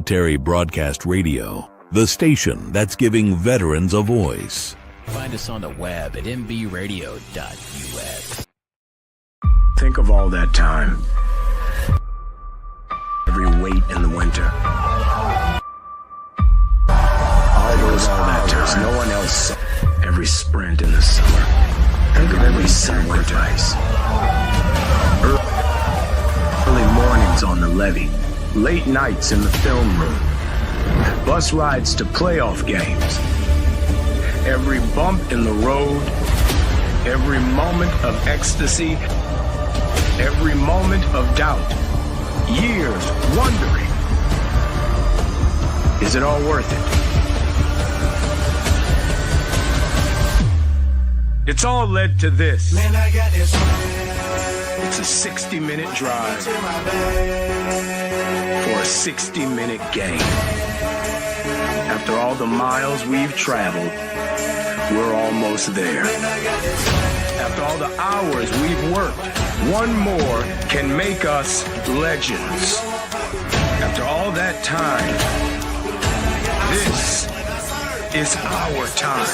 Military Broadcast Radio, the station that's giving veterans a voice. Find us on the web at mbradio.us. Think of all that time. Every wait in the winter. All those hours no one else saw. Every sprint in the summer. Think of every sacrifice. Early mornings on the levee. Late nights in the film room. Bus rides to playoff games. Every bump in the road. Every moment of ecstasy. Every moment of doubt. Years wondering, is it all worth it? It's all led to this. Man, I got this. It's a 60-minute drive for a 60-minute game. After all the miles we've traveled, we're almost there. After all the hours we've worked, one more can make us legends. After all that time, this is our time.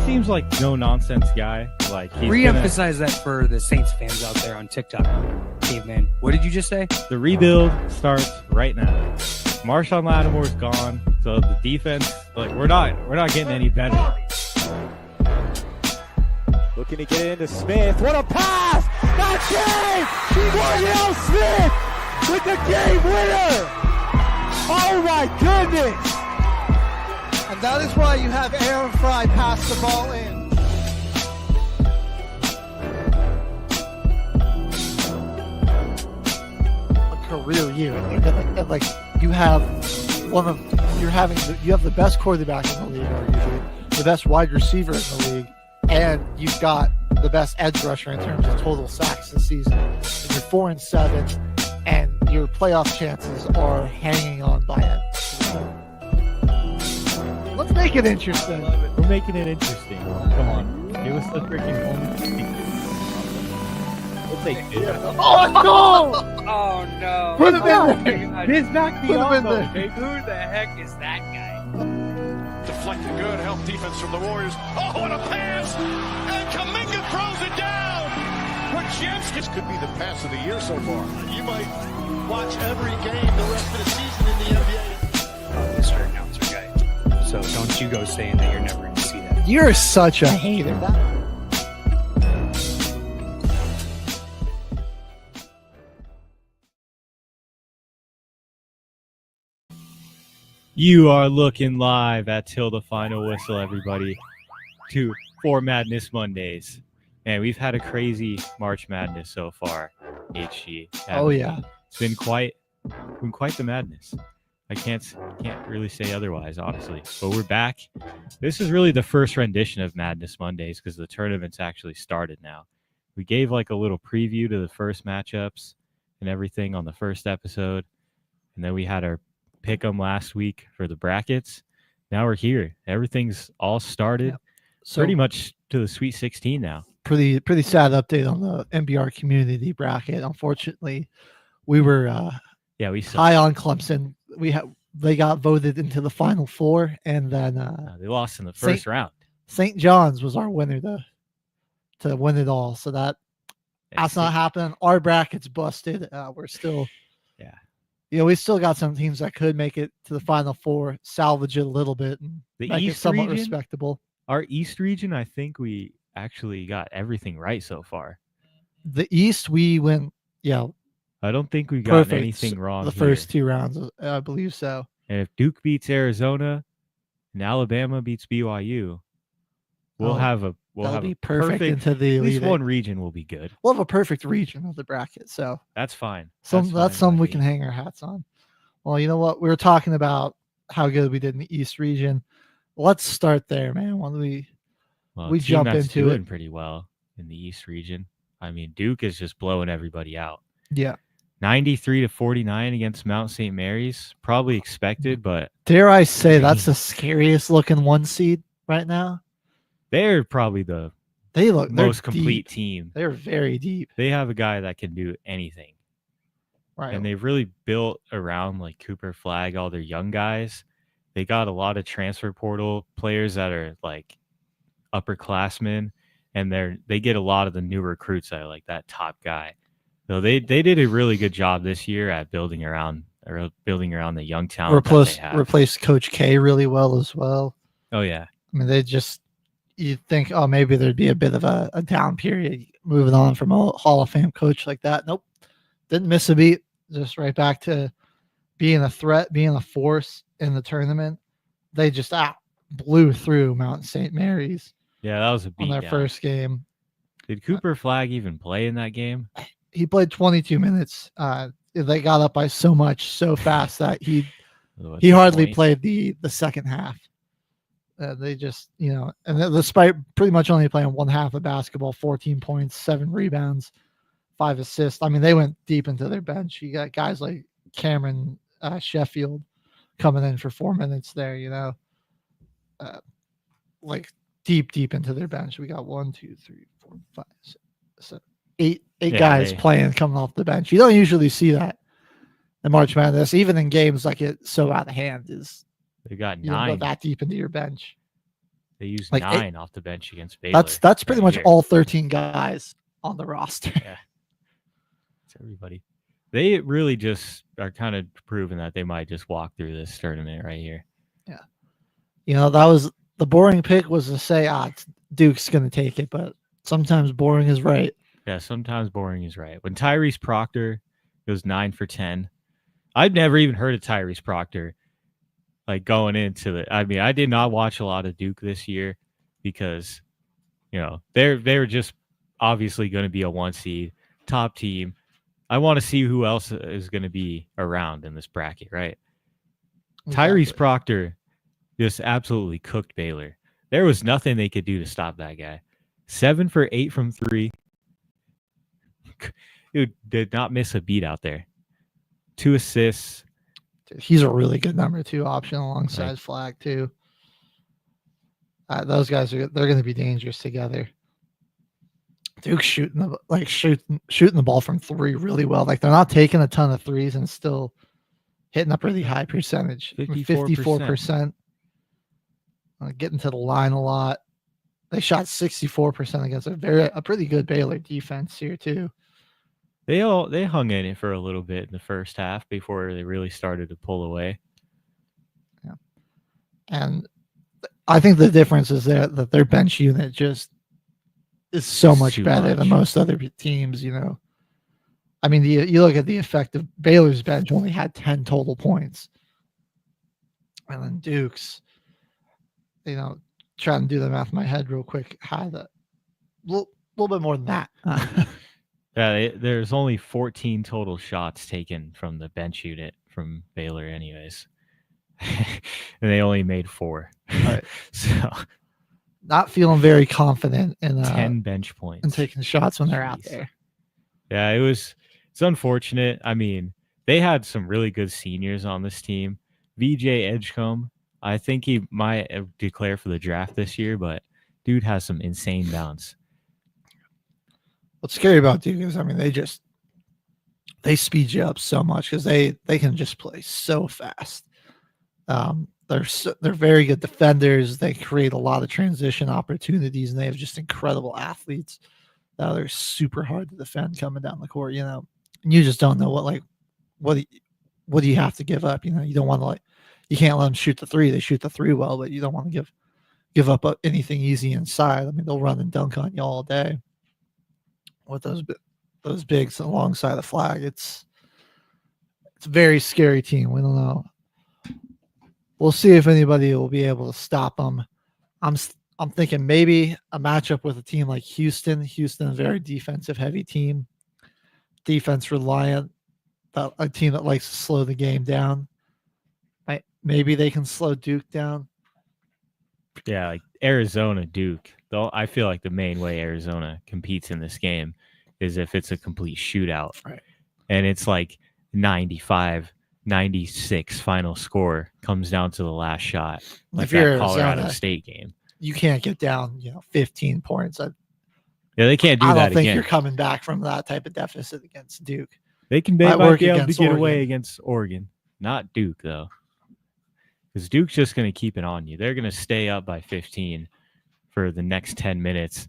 Seems like no nonsense guy. Like re-emphasize that for the Saints fans out there on TikTok. Caveman, what did you just say? The rebuild starts right now. Marshawn Lattimore's gone, so the defense, like we're not getting any better. Looking to get it into Smith. What a pass! That's it! Wardell Smith with the game winner! Oh my goodness! And that is why you have Aaron Fry pass the ball in. A career year. Like you have you have the best quarterback in the league, arguably, the best wide receiver in the league, and you've got the best edge rusher in terms of total sacks this season. And you're 4-7, and your playoff chances are hanging on by it. Let's make it interesting. We're making it interesting. Come on. Give us the freaking moment. We'll take it. Oh, no! Oh, no. Put him in there. He's back the Put him in there. okay? Who the heck is that guy? Deflected good, help defense from the Warriors. Oh, what a pass! And Kuminga throws it down! This could be the pass of the year so far. You might watch every game the rest of the season in the NBA. Mr. Announcer guy. So don't you go saying that you're never going to see that. You're such a hater. You are looking live at Till the Final Whistle, everybody, for Madness Mondays. Man, we've had a crazy March Madness so far, HG. Oh, yeah. It's been quite the madness. I can't really say otherwise, honestly. But we're back. This is really the first rendition of Madness Mondays because the tournament's actually started now. We gave like a little preview to the first matchups and everything on the first episode. And then we had our pick 'em last week for the brackets. Now we're here. Everything's all started. Yep. So pretty much to the Sweet 16 now. Pretty sad update on the NBR community bracket. Unfortunately, we were we sucked. high on Clemson. They got voted into the Final Four, and then they lost in the first round. St. John's was our winner, to win it all. So that's not happening. Our bracket's busted. We're still, we still got some teams that could make it to the Final Four, salvage it a little bit, and The make East it somewhat region? respectable. Our East region, I think we actually got everything right so far. The East, we went, I don't think we got perfect anything wrong the here. first 2 rounds. I believe so. And if Duke beats Arizona and Alabama beats BYU, we'll have a perfect into the at least Elite one Eight. region will be good. We'll have a perfect region of the bracket. So that's fine. That's something we can hang our hats on. Well, you know what? We were talking about how good we did in the East region. Let's start there, man. When we jump into doing it pretty well in the East region. I mean, Duke is just blowing everybody out. Yeah. 93-49 against Mount St. Mary's. Probably expected, but dare I say that's the scariest looking 1 seed right now. They're probably the most complete team. They're very deep. They have a guy that can do anything. Right. And they've really built around like Cooper Flagg, all their young guys. They got a lot of transfer portal players that are like upperclassmen, and they get a lot of the new recruits that are like that top guy. So they did a really good job this year at building around the young talent that they have. Replaced Coach K really well as well. Oh yeah. I mean, you'd think, oh, maybe there'd be a bit of a down period moving on from a Hall of Fame coach like that. Nope. Didn't miss a beat. Just right back to being a threat, being a force in the tournament. They just blew through Mount St. Mary's. Yeah, that was a beat on their first game. Did Cooper Flagg even play in that game? He played 22 minutes. They got up by so much so fast that he hardly played the second half. They just, and despite pretty much only playing 1 half of basketball, 14 points, 7 rebounds, 5 assists. I mean, they went deep into their bench. You got guys like Cameron Sheffield coming in for 4 minutes there, like deep into their bench. We got 1, 2, 3, 4, 5, 6, 7, 8 guys playing coming off the bench. You don't usually see that in March Madness, even in games like it so out of hand is. They got 9. You don't go that deep into your bench. They used like 9 off the bench against Baylor. That's pretty much all 13 guys on the roster. Yeah. It's everybody. They really just are kind of proving that they might just walk through this tournament right here. Yeah. That was the boring pick was to say, Duke's going to take it, but sometimes boring is right. Yeah, sometimes boring is right. When Tyrese Proctor goes 9 for 10, I'd never even heard of Tyrese Proctor. Like going into I did not watch a lot of Duke this year because, they're just obviously going to be a 1 seed, top team. I want to see who else is going to be around in this bracket, right? Exactly. Tyrese Proctor just absolutely cooked Baylor. There was nothing they could do to stop that guy. 7 for 8 from 3. Dude did not miss a beat out there. 2 assists. He's a really good number 2 option alongside Flagg too. Those guys they're going to be dangerous together. Duke's shooting the ball from 3 really well. Like they're not taking a ton of threes and still hitting up really high percentage. 54%. Getting to the line a lot. They shot 64% against a pretty good Baylor defense here too. They hung in it for a little bit in the first half before they really started to pull away. Yeah. And I think the difference is that their bench unit just is so much better than most other teams, I mean, you look at the effect of Baylor's bench only had 10 total points. And then Duke's, trying to do the math in my head real quick, had a little bit more than that. Yeah, there's only 14 total shots taken from the bench unit from Baylor anyways. And they only made 4. Right. So not feeling very confident in 10 bench points and taking shots when they're out there. Yeah, it's unfortunate. I mean, they had some really good seniors on this team. VJ Edgecombe, I think he might declare for the draft this year, but dude has some insane bounce. What's scary about Duke is, they speed you up so much because they can just play so fast. they're very good defenders. They create a lot of transition opportunities, and they have just incredible athletes that are super hard to defend coming down the court. And you just don't know what do you have to give up. You don't want to you can't let them shoot the three. They shoot the three well, but you don't want to give up anything easy inside. I mean, they'll run and dunk on you all day with those bigs alongside the flag. It's a very scary team. We don't know. We'll see if anybody will be able to stop them. I'm thinking maybe a matchup with a team like Houston. Houston, a very defensive heavy team, defense reliant, a team that likes to slow the game down. Maybe they can slow Duke down. Yeah, like Arizona, Duke. Though I feel like the main way Arizona competes in this game is if it's a complete shootout. Right. And it's like 95, 96 final score comes down to the last shot. Like if you're that Colorado Arizona, State game. You can't get down, 15 points. Yeah, they can't do that again. I don't think you're coming back from that type of deficit against Duke. They might be able to get away against Oregon. Not Duke, though. Because Duke's just going to keep it on you. They're going to stay up by 15 for the next 10 minutes.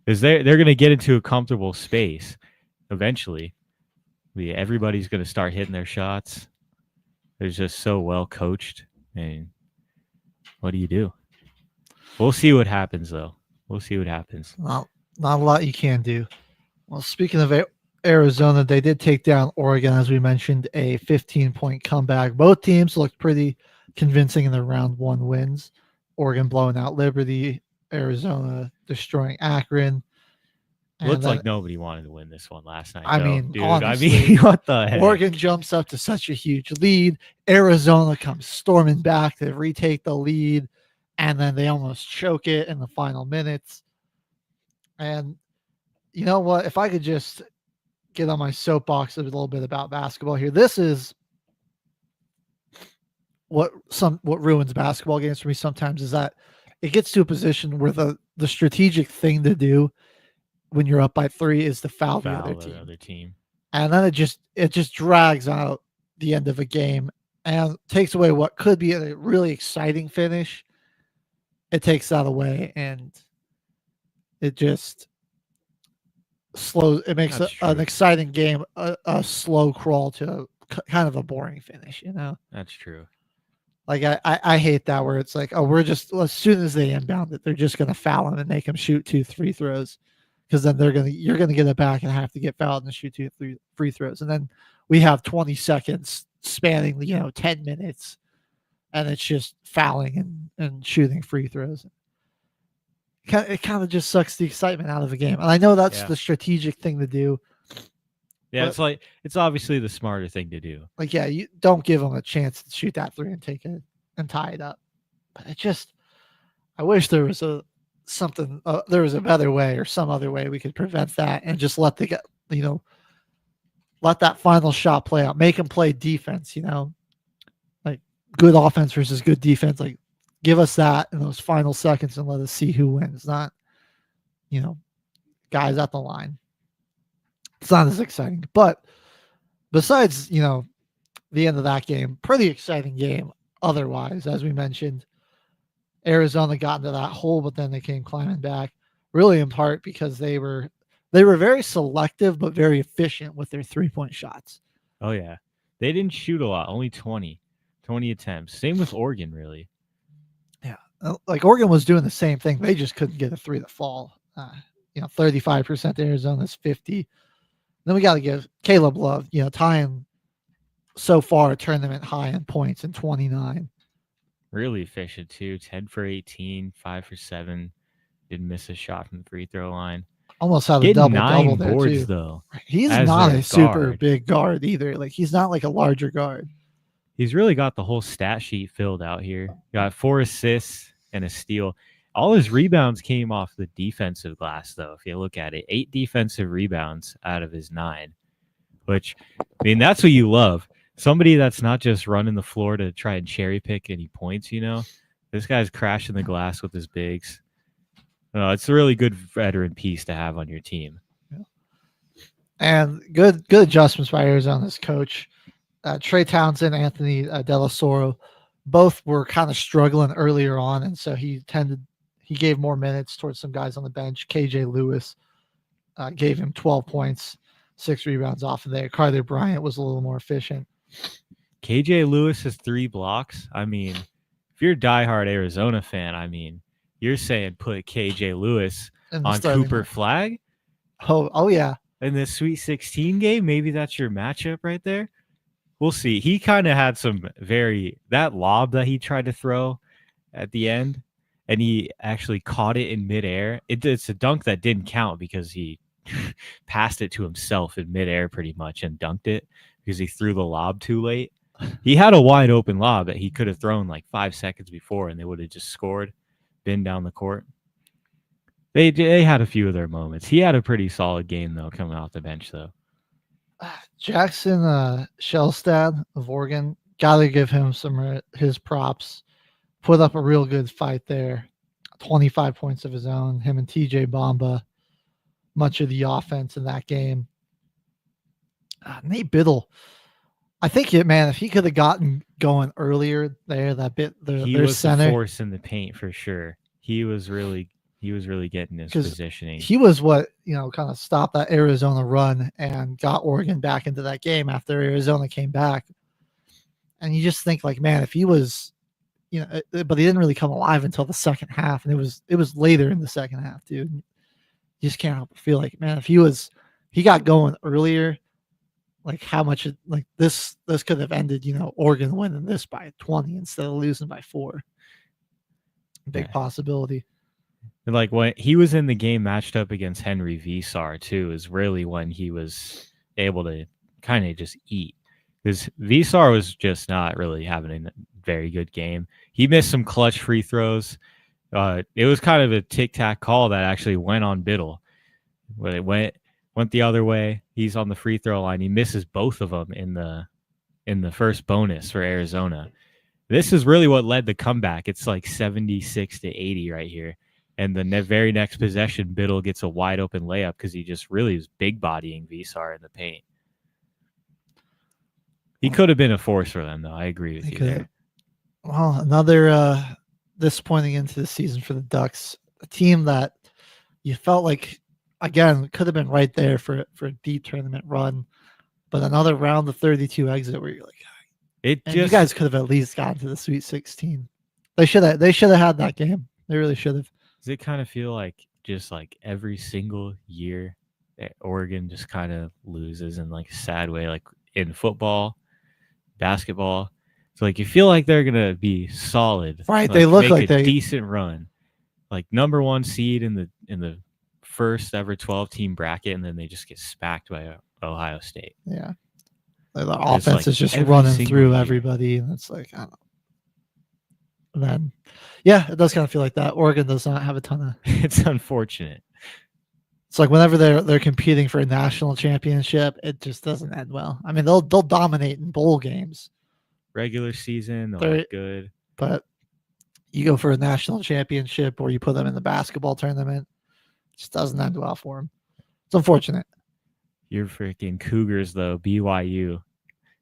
Because they're going to get into a comfortable space eventually. Everybody's going to start hitting their shots. They're just so well coached. And what do you do? We'll see what happens, though. We'll see what happens. Not a lot you can do. Well, speaking of Arizona, they did take down Oregon, as we mentioned, a 15-point comeback. Both teams looked pretty convincing in their round one wins. Oregon blowing out Liberty, Arizona destroying Akron. Looks like nobody wanted to win this one last night. Dude, honestly, what the heck? Oregon jumps up to such a huge lead. Arizona comes storming back to retake the lead, and then they almost choke it in the final minutes. And you know what? If I could just get on my soapbox a little bit about basketball here, this is what ruins basketball games for me sometimes, is that it gets to a position where the strategic thing to do when you're up by 3 is to foul the other team. And then it just drags out the end of a game and takes away what could be a really exciting finish. It takes that away, and it just slows. It makes an exciting game a slow crawl to kind of a boring finish. That's true. Like I hate that, where it's like, we're just, as soon as they inbound it, they're just going to foul him and make him shoot 2 free throws, because then you're going to get it back and have to get fouled and shoot 2 free throws, and then we have 20 seconds spanning 10 minutes, and it's just fouling and shooting free throws. It kind of just sucks the excitement out of the game, and I know that's the strategic thing to do. Yeah, it's obviously the smarter thing to do. You don't give them a chance to shoot that 3 and take it and tie it up. But I wish there was a better way, or some other way we could prevent that, and just let that final shot play out. Make them play defense, like good offense versus good defense. Like, give us that in those final seconds and let us see who wins, not, guys at the line. It's not as exciting. But besides, the end of that game, pretty exciting game otherwise. As we mentioned, Arizona got into that hole, but then they came climbing back, really in part because they were very selective but very efficient with their 3-point shots. Oh, yeah. They didn't shoot a lot, only 20 attempts. Same with Oregon, really. Yeah. Like, Oregon was doing the same thing. They just couldn't get a 3 to fall. 35% to Arizona's 50%. Then we got to give Caleb Love, tying so far a tournament high in points in 29. Really efficient, too. 10 for 18, 5 for 7. Didn't miss a shot from the free throw line. Almost had a double-double there, boards, too. Though. He's not a super big guard either. Like, he's not like a larger guard. He's really got the whole stat sheet filled out here. Got 4 assists and a steal. All his rebounds came off the defensive glass, though. If you look at it, 8 defensive rebounds out of his 9, which, that's what you love. Somebody that's not just running the floor to try and cherry pick any points, This guy's crashing the glass with his bigs. It's a really good veteran piece to have on your team. Yeah. And good adjustments by Arizona's coach. Trey Townsend, Anthony Delasoro both were kind of struggling earlier on, and so he gave more minutes towards some guys on the bench. KJ Lewis gave him 12 points, 6 rebounds off of there. Carter Bryant was a little more efficient. KJ Lewis has 3 blocks. I mean, if you're a diehard Arizona fan, I mean, you're saying put KJ Lewis on Cooper Flag? Oh yeah. In the Sweet 16 game, maybe that's your matchup right there. We'll see. He kind of had that lob that he tried to throw at the end, and he actually caught it in midair. It's a dunk that didn't count because he passed it to himself in midair pretty much and dunked it because he threw the lob too late. He had a wide open lob that he could have thrown like 5 seconds before, and they would have just scored, been down the court. They had a few of their moments. He had a pretty solid game, though, coming off the bench, though. Jackson Shellstad of Oregon, got to give him his props. Put up a real good fight there. 25 points of his own. Him and TJ Bamba, much of the offense in that game. Nate Biddle, I think if he could have gotten going earlier there, he was center, the force in the paint for sure. He was really getting his positioning. He was what, kind of stopped that Arizona run and got Oregon back into that game after Arizona came back. And you just think like, man, if he was, but he didn't really come alive until the second half. And it was later in the second half, dude. You just can't help but feel like, man, if he got going earlier, like how much this could have ended, Oregon winning this by 20 instead of losing by 4. Big possibility. And like when he was in the game matched up against Henry Visar too, is really when he was able to kind of just eat, because Visar was just not really having a very good game. He missed some clutch free throws. It was kind of a tic-tac call that actually went on Biddle, where it went the other way. He's on the free throw line. He misses both of them in the first bonus for Arizona. This is really what led the comeback. It's like 76-80 right here. And the very next possession, Biddle gets a wide open layup because he just really was big bodying Visar in the paint. He could have been a force for them, though. I agree with you there. Well, another disappointing into the season for the Ducks, a team that you felt like, again, could have been right there for a deep tournament run, but another round of 32 exit where you're like, you guys could have at least gotten to the Sweet 16. They should have had that game. They really should have. Does it kind of feel like just like every single year that Oregon just kind of loses in like a sad way, like in football, basketball? It's like you feel like they're gonna be solid, right? Like, they look like a decent run, like number 1 seed in the first ever 12-team bracket, and then they just get spacked by Ohio State. Yeah, the offense is just running through everybody, and it's like, I don't know. And then, yeah, it does kind of feel like that. Oregon does not have a ton of. It's unfortunate. It's like whenever they're competing for a national championship, it just doesn't end well. I mean, they'll dominate in bowl games, regular season, they're good, but you go for a national championship or you put them in the basketball tournament, it just doesn't end well for them. It's unfortunate. Your freaking Cougars, though, BYU.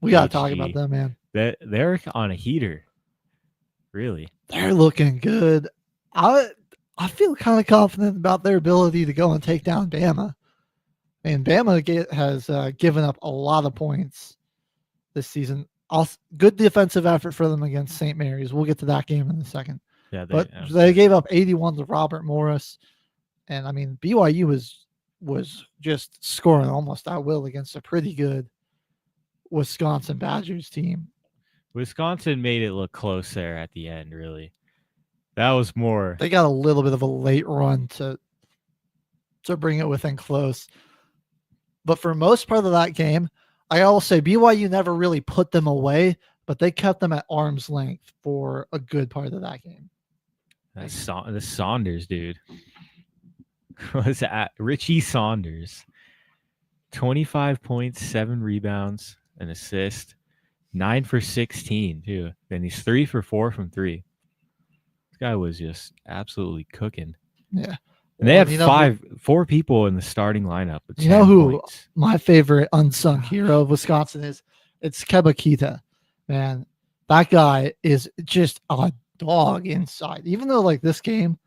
We got to talk about them, man. They're on a heater. Really? They're looking good. I feel kind of confident about their ability to go and take down Bama. And Bama has given up a lot of points this season. Good defensive effort for them against St. Mary's. We'll get to that game in a second. Yeah, they gave up 81 to Robert Morris. And, I mean, BYU was just scoring almost at will against a pretty good Wisconsin Badgers team. Wisconsin made it look close there at the end, really. That was more. They got a little bit of a late run to bring it within close. But for most part of that game, I will say BYU never really put them away, but they kept them at arm's length for a good part of that game. The Saunders, dude. Was that Richie Saunders? 25 points, 7 rebounds, an assist. 9 for 16 too. Then he's 3 for 4 from 3. This guy was just absolutely cooking. Yeah. And they had 4 people in the starting lineup. With 10 who points. My favorite unsung hero of Wisconsin is? It's Kebakita. Man, That guy is just a dog inside. Even though like this game,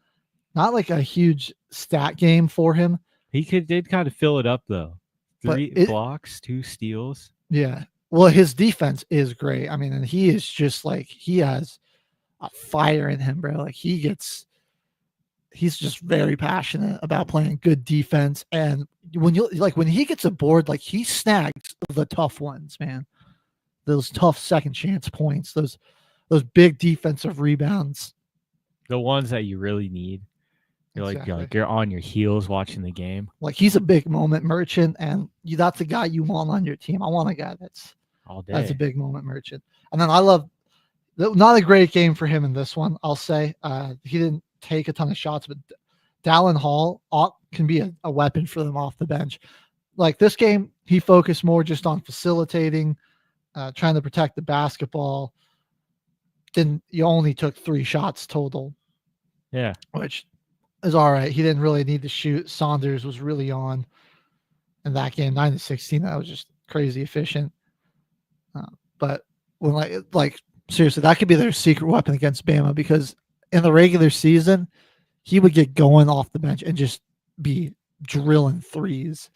not like a huge stat game for him. He did kind of fill it up though. But 3 blocks, 2 steals. Yeah. Well, his defense is great. I mean, and he is just like he has a fire in him, bro. Like he's just very passionate about playing good defense. And when he gets a board, like he snags the tough ones, man. Those tough second chance points, those big defensive rebounds. The ones that you really need. You're on your heels watching the game. Like he's a big moment merchant, and that's a guy you want on your team. I want a guy that's a big moment merchant. And then I love not a great game for him in this one. I'll say he didn't take a ton of shots, but Dallin Hall can be a weapon for them off the bench. Like this game, he focused more just on facilitating, trying to protect the basketball. Then you only took 3 shots total. Yeah, which is all right. He didn't really need to shoot. Saunders was really on in that game, 9-16. That was just crazy efficient. But when like seriously, that could be their secret weapon against Bama, because in the regular season, he would get going off the bench and just be drilling threes.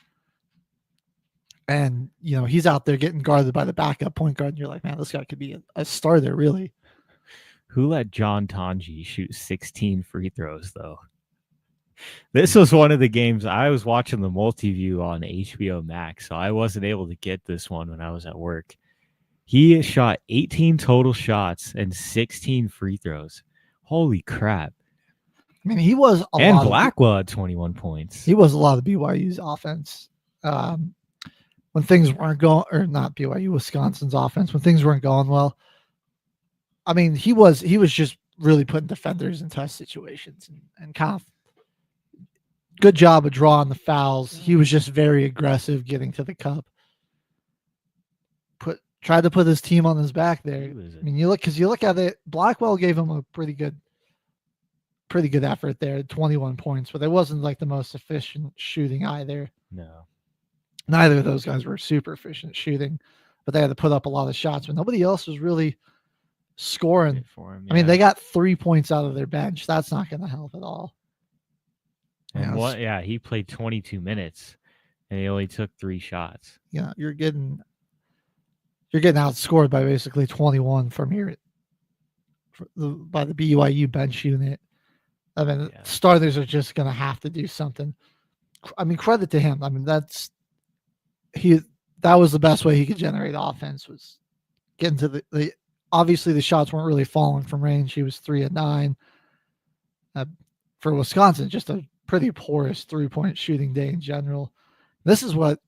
And he's out there getting guarded by the backup point guard, and you're like, man, this guy could be a starter, really. Who let John Tanji shoot 16 free throws though? This was one of the games I was watching the multi-view on HBO Max, so I wasn't able to get this one when I was at work. He shot 18 total shots and 16 free throws. Holy crap. I mean, he was and Blackwell had 21 points. He was a lot of BYU's offense. When things weren't going, or not BYU, Wisconsin's offense, when things weren't going well. I mean, he was just really putting defenders in tough situations and kind of good job of drawing the fouls. He was just very aggressive getting to the cup. Tried to put his team on his back there. I mean, you look at it, Blackwell gave him a pretty good effort there, 21 points, but it wasn't like the most efficient shooting either. No. Neither of those guys were super efficient shooting, but they had to put up a lot of shots, but nobody else was really scoring for him. I mean, they got 3 points out of their bench. That's not going to help at all. And he played 22 minutes and he only took 3 shots. Yeah, you're getting outscored by basically 21 from by the BYU bench unit. I mean, starters are just going to have to do something. I mean, credit to him. I mean, that was the best way he could generate offense, was getting to the obviously the shots weren't really falling from range. He was 3 of 9. For Wisconsin, just a pretty porous 3-point shooting day in general. This is where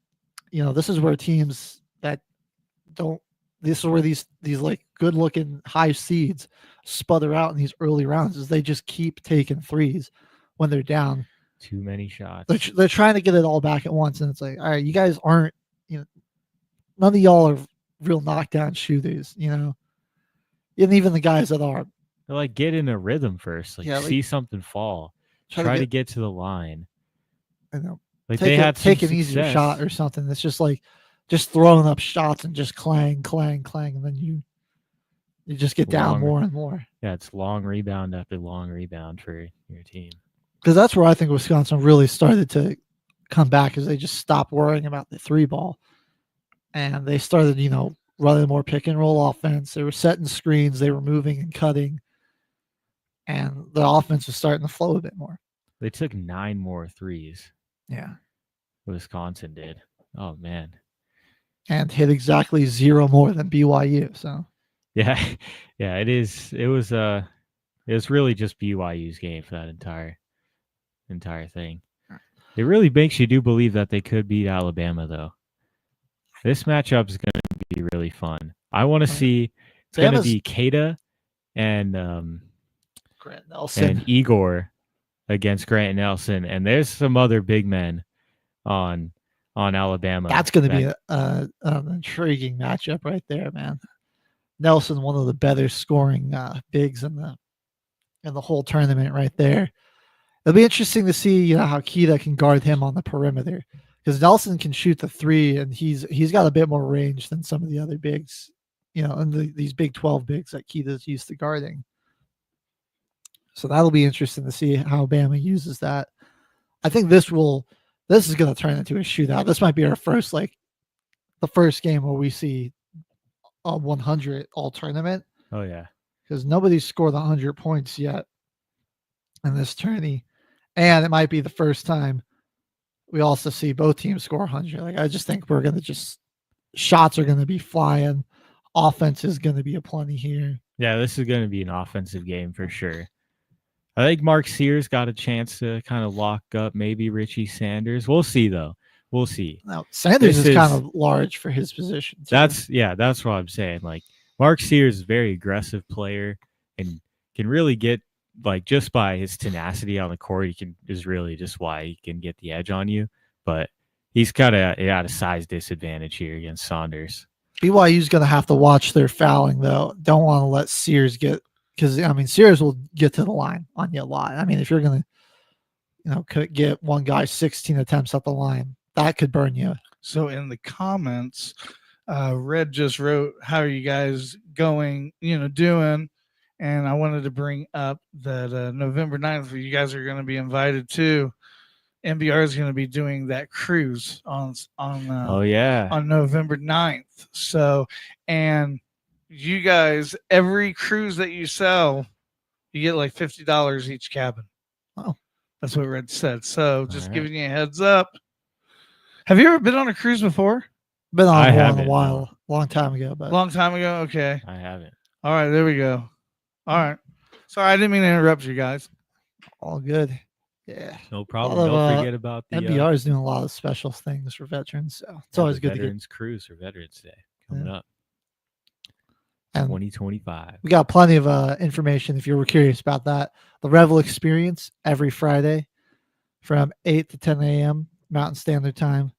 teams that this is where these like good looking high seeds sputter out in these early rounds, is they just keep taking threes when they're down. Too many shots. They're trying to get it all back at once, and it's like, all right, you guys aren't, none of y'all are real knockdown shooters, and even the guys that are, they're like, get in a rhythm first, see something fall, try to get to the line. I know. Like take an easier shot or something. It's just like just throwing up shots and just clang, clang, clang, and then you just get down more and more. Yeah, it's long rebound after long rebound for your team. Because that's where I think Wisconsin really started to come back, is they just stopped worrying about the 3 ball. And they started, running more pick and roll offense. They were setting screens, they were moving and cutting. And the offense was starting to flow a bit more. They took 9 more threes. Yeah. Wisconsin did. Oh, man. And hit exactly 0 more than BYU. So yeah, it is. It was really just BYU's game for that entire thing. It really makes you do believe that they could beat Alabama, though. This matchup is going to be really fun. I want to see. It's going to be Keita and Grant Nelson and Igor against Grant Nelson, and there's some other big men on Alabama. That's going to be an intriguing matchup right there, man. Nelson, one of the better scoring bigs in the whole tournament right there. It'll be interesting to see, how Keita can guard him on the perimeter, because Nelson can shoot the 3, and he's got a bit more range than some of the other bigs, and these Big 12 bigs that Keita's used to guarding. So that'll be interesting to see how Bama uses that. I think this is going to turn into a shootout. This might be our first, the first game where we see a 100 all tournament. Oh yeah, because nobody's scored 100 points yet in this tourney, and it might be the first time we also see both teams score 100. Like, I just think we're gonna shots are gonna be flying, offense is gonna be aplenty here. Yeah, this is going to be an offensive game for sure. I think Mark Sears got a chance to kind of lock up maybe Richie Sanders. We'll see, though. We'll see. Now, Sanders is kind of large for his position, too. That's what I'm saying. Like, Mark Sears is a very aggressive player and can really get, like, just by his tenacity on the court, is really just why he can get the edge on you. But he's kind of at a size disadvantage here against Saunders. BYU's going to have to watch their fouling, though. Don't want to let Sears get – because, Sears will get to the line on you a lot. If you're going to, get one guy 16 attempts at the line, that could burn you. So in the comments, Red just wrote, how are you guys going, doing? And I wanted to bring up that November 9th, you guys are going to be invited to. NBR is going to be doing that cruise on November 9th. So, and you guys, every cruise that you sell, you get like $50 each cabin. Oh, that's what Red said. So just giving you a heads up. Have you ever been on a cruise before? Been on one a while, long time ago. Long time ago? Okay. I haven't. All right, there we go. All right. Sorry, I didn't mean to interrupt you guys. All good. Yeah. No problem. Don't forget about the NBR is doing a lot of special things for veterans. So it's always good to get Veterans Cruise for Veterans Day coming up. And 2025. We got plenty of information if you were curious about that. The Revel Experience every Friday from 8 to 10 a.m. Mountain Standard Time.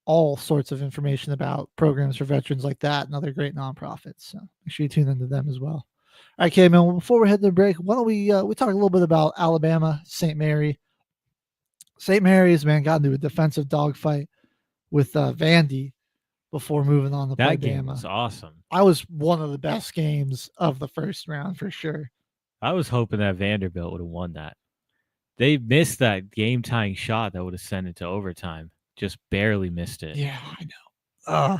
All sorts of information about programs for veterans like that and other great nonprofits. So make sure you tune into them as well. All right, Caveman, well, before we head to the break, why don't we talk a little bit about Alabama, St. Mary. St. Mary's, man, got into a defensive dogfight with Vandy before moving on to play That game Bama. was awesome. I was one of the best games of the first round for sure. I was hoping that Vanderbilt would have won that. They missed that game-tying shot that would have sent it to overtime. Just barely missed it. Yeah, I know.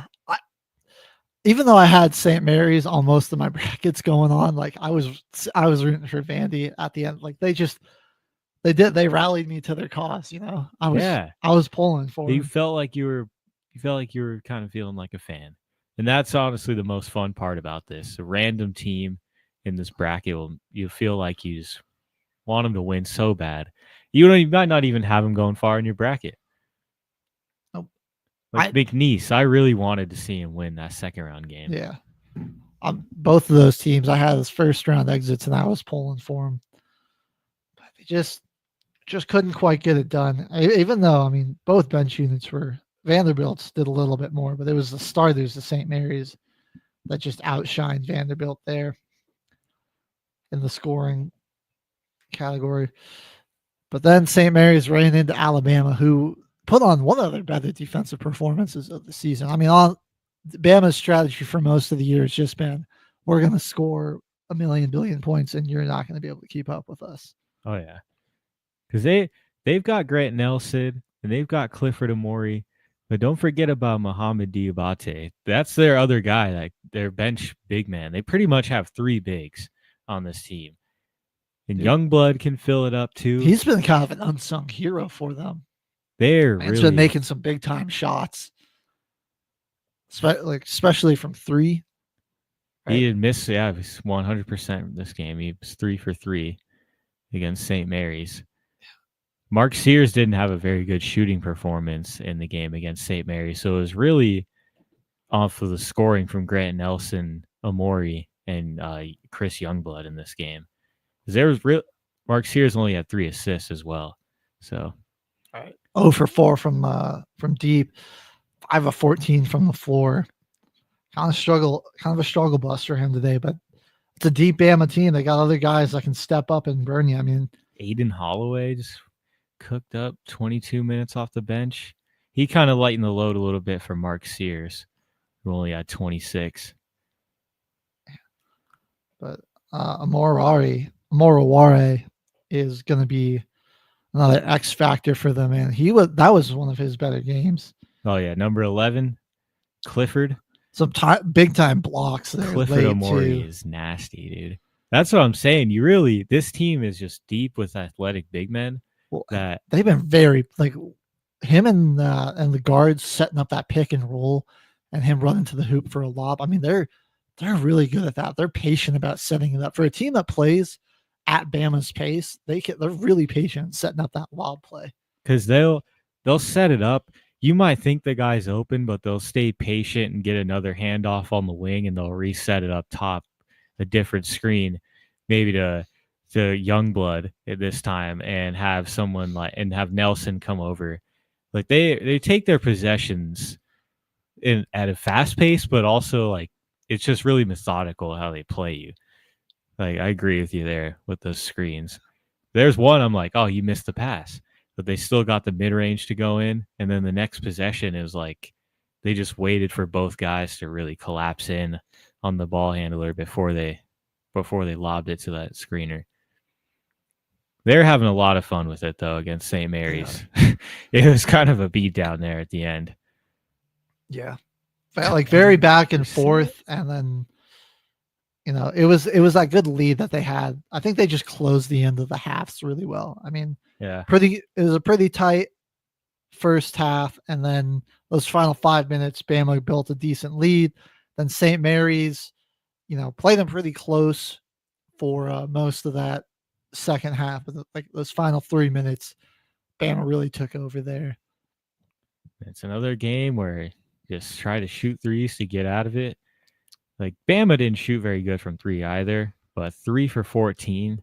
Even though I had St. Mary's on most of my brackets going on, like I was rooting for Vandy at the end. Like they rallied me to their cause. I was pulling for them. You felt like you were kind of feeling like a fan, and that's honestly the most fun part about this. A random team in this bracket you feel like you just want them to win so bad. You might not even have them going far in your bracket. Like McNeese, I really wanted to see him win that second round game. Yeah. Both of those teams, I had his first round exits and I was pulling for them. But they just couldn't quite get it done. Even though, both bench units Vanderbilt's did a little bit more, but it was the starters, the St. Mary's, that just outshined Vanderbilt there in the scoring category. But then St. Mary's ran into Alabama, who put on one of their better defensive performances of the season. On Bama's strategy for most of the year has just been, we're going to score a billion points and you're not going to be able to keep up with us. Oh yeah. Because they've got Grant Nelson and they've got Clifford Amori, but don't forget about Mohamed Diabate. That's their other guy, like their bench big man. They pretty much have three bigs on this team. And Youngblood can fill it up too. He's been kind of an unsung hero for them. He's been making some big time shots, especially from three. Right? He didn't miss. Yeah, he's 100% this game. He was 3 for 3 against St. Mary's. Mark Sears didn't have a very good shooting performance in the game against St. Mary's, so it was really off of the scoring from Grant Nelson, Amori, and Chris Youngblood in this game. Mark Sears only had 3 assists as well. So. All right. 0 for 4 from deep, 5 of 14 from the floor. Kind of a struggle bus for him today, but it's a deep Bama team. They got other guys that can step up and burn you. Aiden Holloway just cooked up 22 minutes off the bench. He kind of lightened the load a little bit for Mark Sears, who only had 26. But Amoraware is going to be another X factor for them, and that was one of his better games. Oh yeah, number 11, Clifford. Some big time blocks there. Clifford Amore is nasty, dude. That's what I'm saying. This team is just deep with athletic big men. Well, that they've been very him and the guards setting up that pick and roll, and him running to the hoop for a lob. I mean, they're really good at that. They're patient about setting it up for a team that plays at Bama's pace. They're really patient setting up that lob play because they'll set it up. You might think the guy's open, but they'll stay patient and get another handoff on the wing, and they'll reset it up top, a different screen, maybe to Youngblood at this time, and have someone have Nelson come over. Like they take their possessions at a fast pace, but also it's just really methodical how they play you. Like I agree with you there with those screens. There's one I'm like, oh, you missed the pass. But they still got the mid-range to go in, and then the next possession is they just waited for both guys to really collapse in on the ball handler before they lobbed it to that screener. They're having a lot of fun with it though against St. Mary's. Yeah. It was kind of a beat down there at the end. Yeah, very back and forth, and then it was that good lead that they had. I think they just closed the end of the halves really well. I mean. Yeah, it was a pretty tight first half, and then those final 5 minutes, Bama built a decent lead. Then St. Mary's, played them pretty close for most of that second half. But those final 3 minutes, Bama really took over there. It's another game where you just try to shoot threes to get out of it. Bama didn't shoot very good from three either, but 3 for 14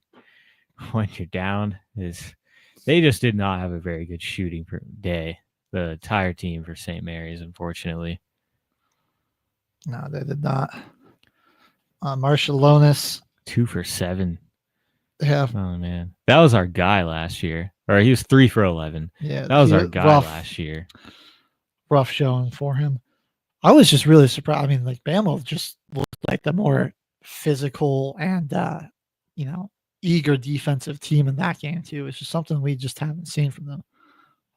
when you're down is. They just did not have a very good shooting day, the entire team for St. Mary's, unfortunately. No, they did not. Marshallonis. 2 for 7. Yeah. Oh, man. That was our guy last year. Or he was 3 for 11. Yeah. That was our guy last year. Rough showing for him. I was just really surprised. I mean, Bama just looked like the more physical and, eager defensive team in that game too. It's just something we just haven't seen from them.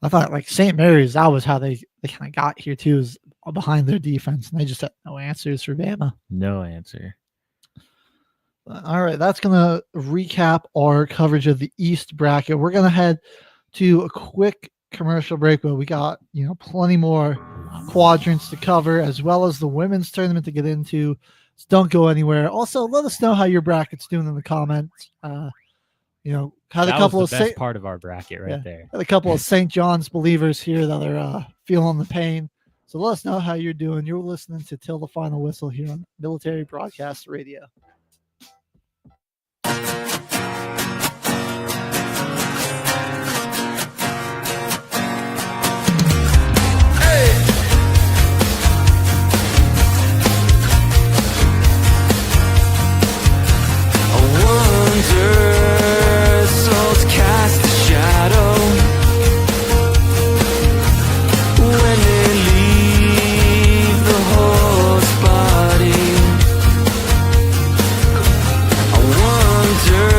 I thought St. Mary's, that was how they kind of got here too, is behind their defense, and they just had no answers for Bama. No answer. All right, that's gonna recap our coverage of the East bracket. We're gonna head to a quick commercial break, but we got plenty more quadrants to cover, as well as the women's tournament to get into. So don't go anywhere. Also, let us know how your bracket's doing in the comments. Had a couple of best part of our bracket there. Had a couple of St. John's believers here that are feeling the pain. So let us know how you're doing. You're listening to Till the Final Whistle here on Military Broadcast Radio. Souls cast a shadow when they leave the host body. I wonder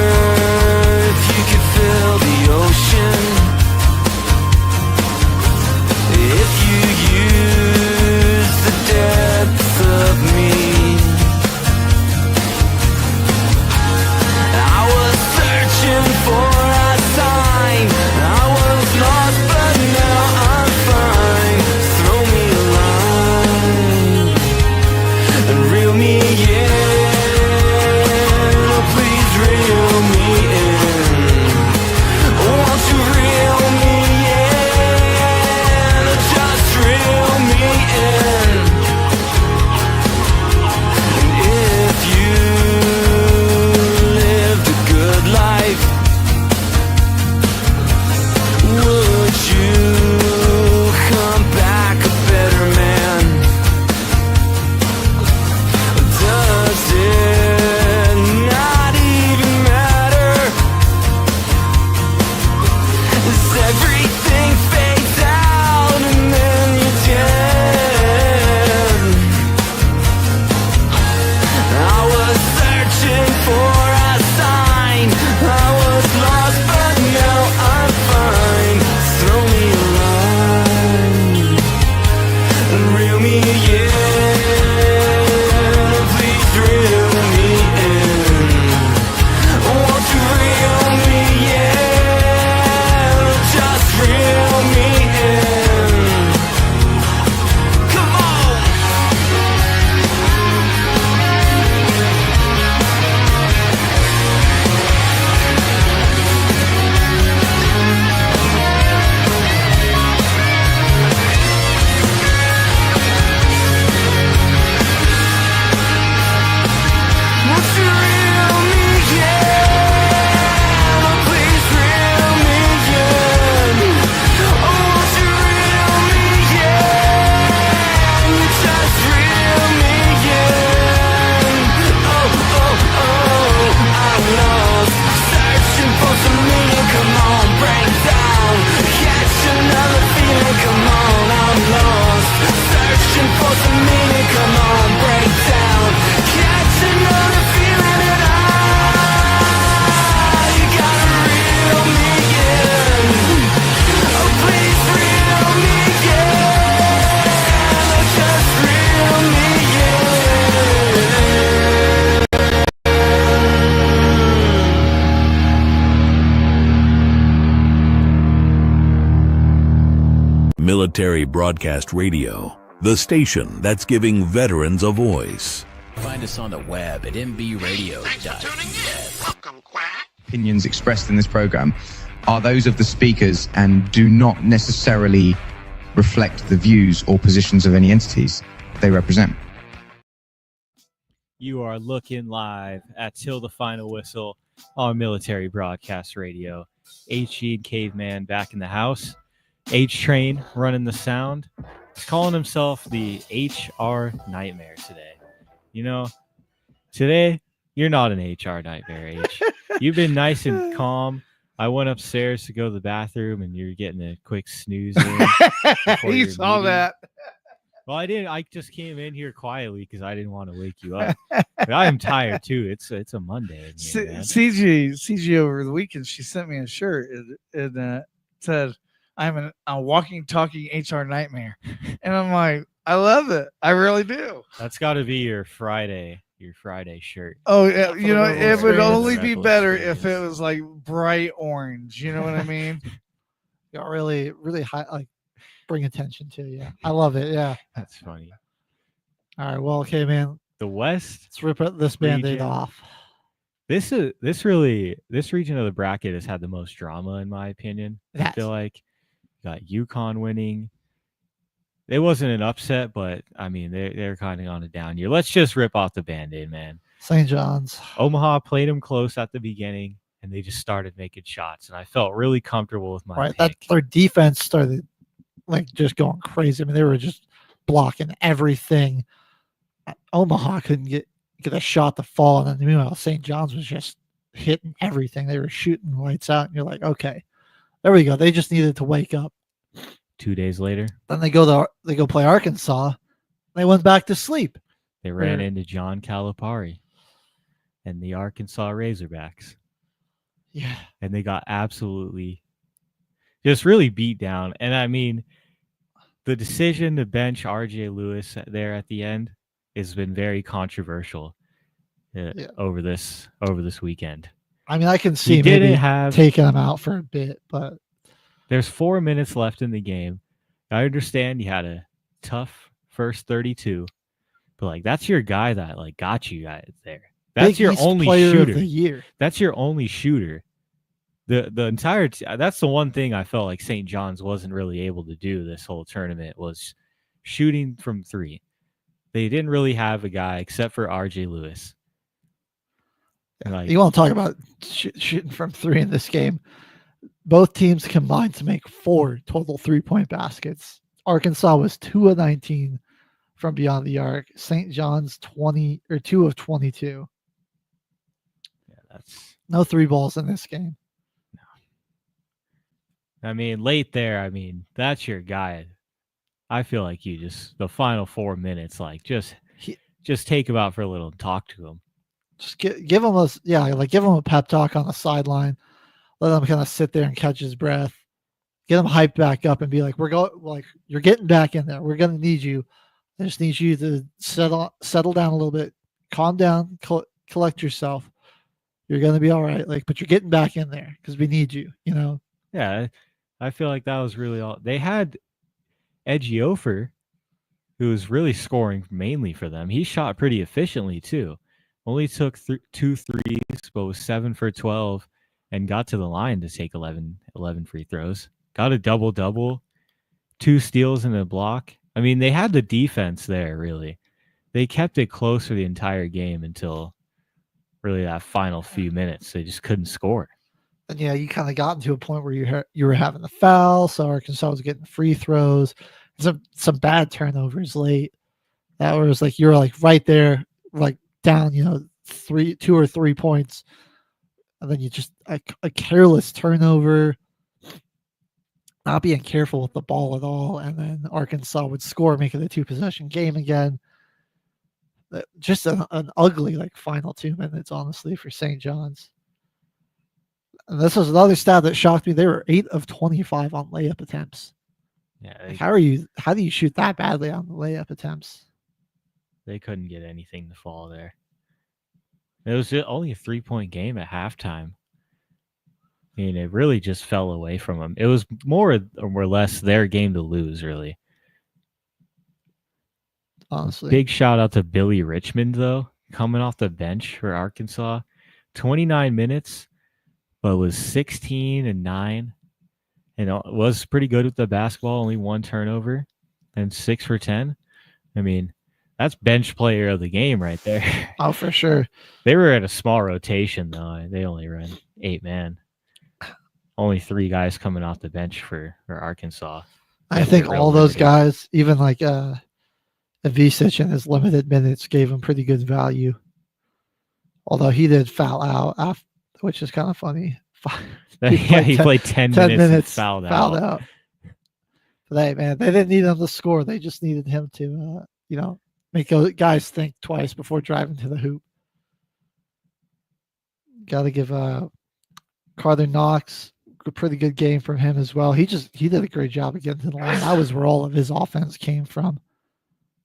Military Broadcast Radio, the station that's giving veterans a voice. Find us on the web at mbradio.net. Opinions expressed in this program are those of the speakers and do not necessarily reflect the views or positions of any entities they represent. You are looking live at Till the Final Whistle on Military Broadcast Radio. HG and Caveman back in the house. H-Train running the sound. He's calling himself the HR Nightmare today. You know, today, you're not an HR nightmare, H. You've been nice and calm. I went upstairs to go to the bathroom, and you're getting a quick snooze in. You saw that. Well, I didn't. I just came in here quietly because I didn't want to wake you up. But I am tired too. It's a Monday. In here, man. CG over the weekend, she sent me a shirt. It said, "I'm a walking, talking HR nightmare," and I'm like, I love it. I really do. That's got to be your Friday shirt. Oh, yeah, you know, it would only be Rebel better experience. if it was like bright orange. You know what I mean? Got really, really high, like bring attention to. Yeah, I love it. Yeah. That's funny. All right. Well, okay, man. The West. Let's rip this Band-Aid region. off. This region of the bracket has had the most drama, in my opinion. I feel like you got UConn winning. It wasn't an upset, but I mean they're kind of on a down year. Let's just rip off the Band-Aid, man. St. John's. Omaha played them close at the beginning, and they just started making shots, and I felt really comfortable with my pick. Their defense started like just going crazy. I mean, they were just blocking everything. Omaha couldn't get a shot to fall, and then meanwhile St. John's was just hitting everything. They were shooting lights out, and you're like, okay, there we go. They just needed to wake up. 2 days later, then they go play Arkansas. They went back to sleep. They ran into John Calipari and the Arkansas Razorbacks. Yeah. And they got absolutely just really beat down. And I mean, the decision to bench RJ Lewis there at the end has been very controversial over this weekend. I mean, I can see maybe taking them out for a bit, but there's 4 minutes left in the game. I understand you had a tough first 32, but like that's your guy that like got you guys there. That's Big your East only player shooter. Of the year. That's your only shooter. The entire that's the one thing I felt like St. John's wasn't really able to do this whole tournament was shooting from three. They didn't really have a guy except for RJ Lewis. Like, you want to talk about shooting from three in this game? Both teams combined to make 4 total 3-point baskets. Arkansas was 2 of 19 from beyond the arc. St. John's 2 of 22. Yeah, that's no 3 balls in this game. No. I mean, late there, I mean, that's your guy. I feel like you just the final 4 minutes, like just take him out for a little and talk to him. Just give him a pep talk on the sideline. Let him kind of sit there and catch his breath. Get him hyped back up and be like, you're getting back in there. We're gonna need you. I just need you to settle down a little bit, calm down, collect yourself. You're gonna be all right. Like, but you're getting back in there because we need you. You know. Yeah, I feel like that was really all they had. Ejiofor, who was really scoring mainly for them. He shot pretty efficiently too. Only took 2 threes, but was 7 for 12, and got to the line to take 11 free throws. Got a double-double, 2 steals and a block. I mean, they had the defense there, really. They kept it close for the entire game until really that final few minutes. They just couldn't score. And yeah, you kind of got into a point where you were having the foul, so Arkansas was getting free throws, some bad turnovers late. That was like you were like right there, like down, 2 or 3 points, and then you just a careless turnover, not being careful with the ball at all, and then Arkansas would score, make it a 2-possession game again. Just an ugly final 2 minutes, honestly, for St. John's. And this was another stat that shocked me. They were 8 of 25 on layup attempts. Yeah, how do you shoot that badly on the layup attempts? They couldn't get anything to fall there. It was only a 3-point game at halftime. I mean, it really just fell away from them. It was more or less their game to lose, really. Honestly. Big shout out to Billy Richmond, though, coming off the bench for Arkansas. 29 minutes, but was 16 and 9. And was pretty good with the basketball, only 1 turnover and 6 for 10. I mean, that's bench player of the game right there. Oh, for sure. They were at a small rotation, though. They only ran 8-man. Only 3 guys coming off the bench for Arkansas. I think all those guys, even like Avicic in his limited minutes, gave him pretty good value. Although he did foul out, which is kind of funny. He played 10 minutes and fouled out. But hey, man, they didn't need him to score. They just needed him to, make guys think twice before driving to the hoop. Got to give Carter Knox a pretty good game from him as well. He did a great job of getting to the line. That was where all of his offense came from.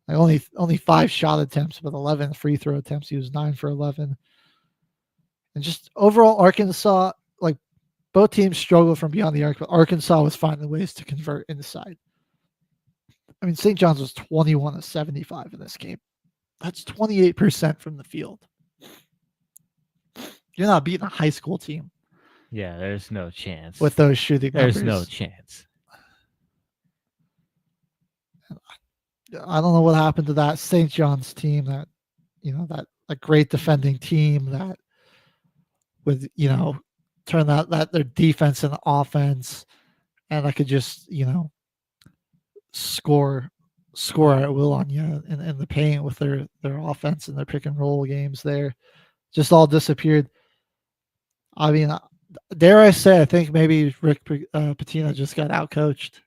Like only 5 shot attempts, but 11 free throw attempts. He was 9 for 11. And just overall, Arkansas, like both teams struggled from beyond the arc, but Arkansas was finding ways to convert inside. I mean, St. John's was 21 of 75 in this game. That's 28% from the field. You're not beating a high school team. Yeah, there's no chance. With those shooting numbers. There's no chance. I don't know what happened to that St. John's team that a great defending team that would, turn that their defense and offense, and I could just, score at will on you in the paint with their offense and their pick and roll games there. Just all disappeared. I mean, dare I say, I think maybe Rick Pitino just got outcoached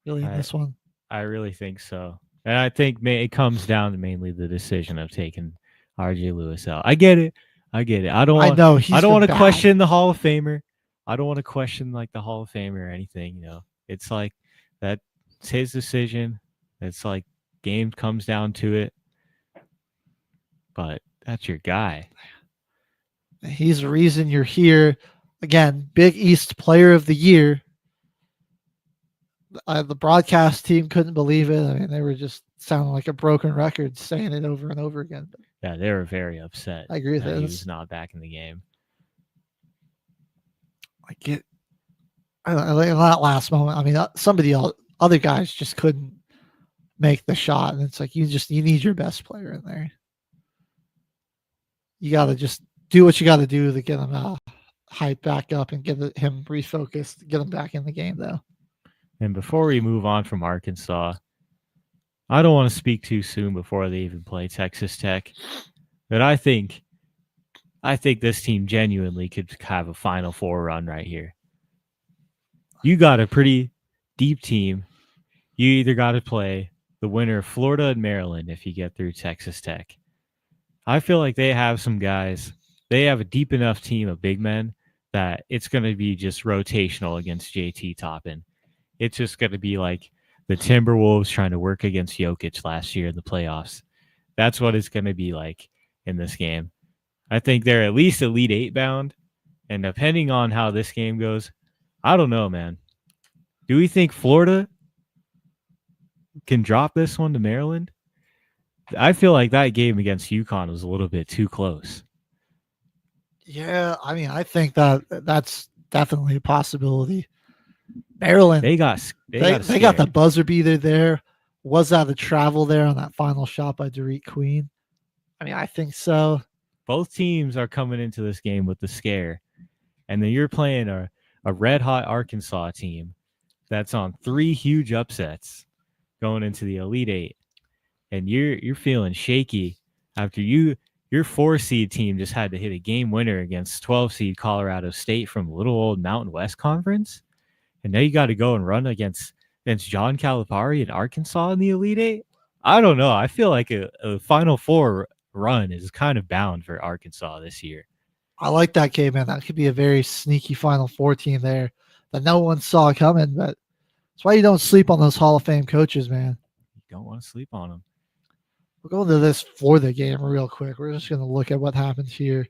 really in this one. I really think so. And I think it comes down to mainly the decision of taking RJ Lewis out. I get it. I don't want to question the Hall of Famer. I don't want to question like the Hall of Famer or anything. It's like that's his decision. It's like game comes down to it. But that's your guy. He's the reason you're here. Again, Big East Player of the Year. The broadcast team couldn't believe it. I mean, they were just sounding like a broken record, saying it over and over again. Yeah, they were very upset. I agree with that. He was not back in the game. I like that last moment. I mean, other guys just couldn't make the shot, and it's like you need your best player in there. You got to just do what you got to do to get him hyped back up and get him refocused, get him back in the game, though. And before we move on from Arkansas, I don't want to speak too soon before they even play Texas Tech, but I think this team genuinely could have a Final Four run right here. You got a pretty deep team. You either got to play the winner of Florida and Maryland if you get through Texas Tech. I feel like they have some guys. They have a deep enough team of big men that it's going to be just rotational against JT Toppin. It's just going to be like the Timberwolves trying to work against Jokic last year in the playoffs. That's what it's going to be like in this game. I think they're at least Elite 8 bound. And depending on how this game goes, I don't know, man. Do we think Florida can drop this one to Maryland? I feel like that game against UConn was a little bit too close. Yeah, I mean, I think that's definitely a possibility. Maryland, they got the buzzer beater there. Was that a travel there on that final shot by Derek Queen? I mean, I think so. Both teams are coming into this game with the scare, and then you're playing a red hot Arkansas team that's on 3 huge upsets going into the Elite 8, and you're feeling shaky after your 4-seed team just had to hit a game winner against 12-seed Colorado State from little old Mountain West Conference. And now you got to go and run against John Calipari in Arkansas in the Elite 8. I don't know. I feel like a Final Four run is kind of bound for Arkansas this year. I like that, Caveman. That could be a very sneaky Final Four team there that no one saw coming. But that's why you don't sleep on those Hall of Fame coaches, man. You don't want to sleep on them. We'll go into this Florida game real quick. We're just going to look at what happened here.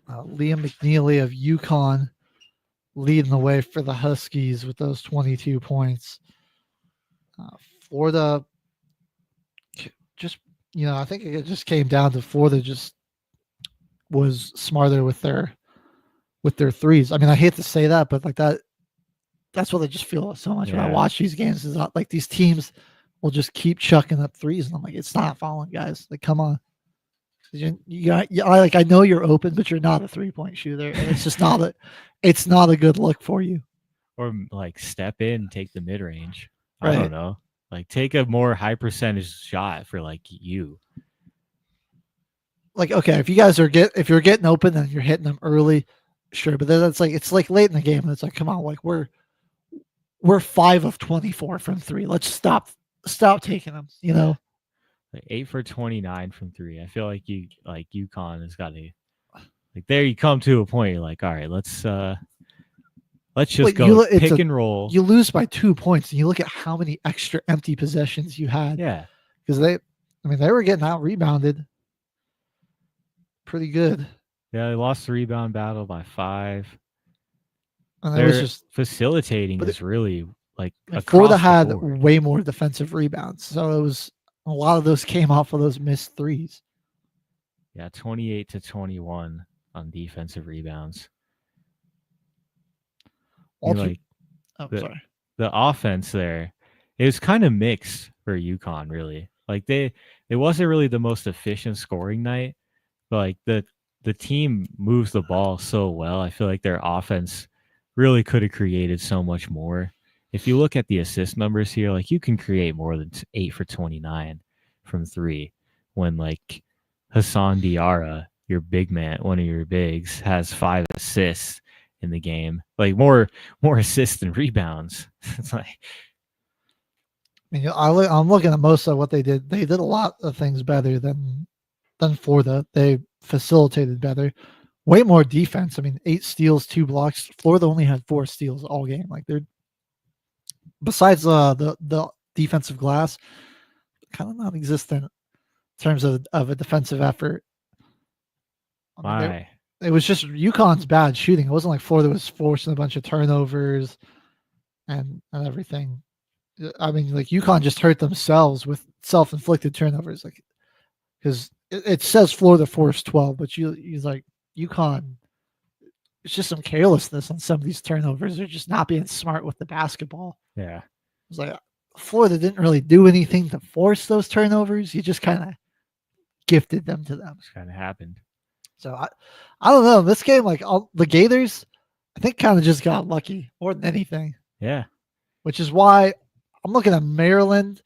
Liam McNeely of UConn leading the way for the Huskies with those 22 points. Florida just, I think it just came down to Florida just was smarter with their threes. I mean, I hate to say that, but like that's what I just feel so much when I watch these games is like these teams will just keep chucking up threes, and I'm like, it's not falling, guys. Like, come on. I know you're open, but you're not a 3-point shooter, and it's just it's not a good look for you. Or like step in, take the mid range. Right. I don't know. Like take a more high percentage shot for like you. Like, okay, if you're getting open and you're hitting them early, sure. But then it's like late in the game, and it's like, come on, like we're 5 of 24 from 3. Let's stop taking them. Like 8 for 29 from 3. I feel like UConn has got to like there. You come to a point. You're like, all right, let's just go pick and roll. You lose by 2 points, and you look at how many extra empty possessions you had. Yeah, because they were getting out rebounded pretty good. Yeah, they lost the rebound battle by 5. And Their was just facilitating is really like Florida had way more defensive rebounds, so it was a lot of those came off of those missed threes. Yeah, 28 to 21 on defensive rebounds. Sorry. The offense there, it was kind of mixed for UConn, really. Like it wasn't really the most efficient scoring night, but like the team moves the ball so well. I feel like their offense really could have created so much more. If you look at the assist numbers here, like you can create more than 8 for 29 from 3 when like Hassan Diarra, your big man, one of your bigs, has 5 assists in the game. Like more assists than rebounds. It's like, I'm looking at most of what they did. They did a lot of things better than Florida. They facilitated better. Way more defense. 8 steals, 2 blocks. Florida only had 4 steals all game. Like they're besides the defensive glass, kind of non-existent in terms of a defensive effort. It was just UConn's bad shooting. It wasn't like Florida was forcing a bunch of turnovers and everything. Like UConn just hurt themselves with self-inflicted turnovers. Like, because it says Florida forced 12, but he's like UConn. It's just some carelessness on some of these turnovers. They're just not being smart with the basketball. Yeah, it's like Florida didn't really do anything to force those turnovers. You just kind of gifted them to them. It kind of happened. So I don't know. This game, like the Gators, I think kind of just got lucky more than anything. Yeah, which is why I'm looking at Maryland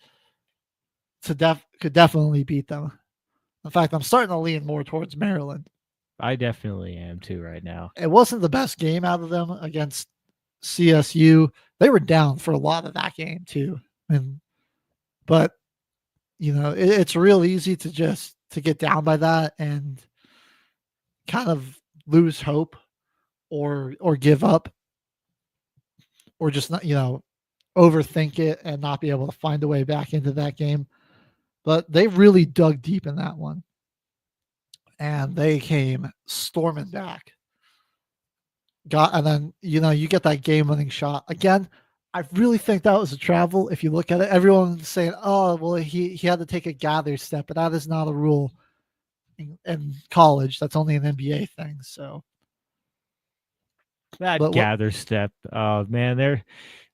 to could definitely beat them. In fact, I'm starting to lean more towards Maryland. I definitely am too right now. It wasn't the best game out of them against CSU. They were down for a lot of that game too. But it's real easy to get down by that and kind of lose hope or give up or just not, overthink it and not be able to find a way back into that game. But they really dug deep in that one. And they came storming back. And then, you get that game-winning shot. Again, I really think that was a travel. If you look at it, everyone's saying, oh, well, he had to take a gather step, but that is not a rule in college. That's only an NBA thing. So that gather step, oh man,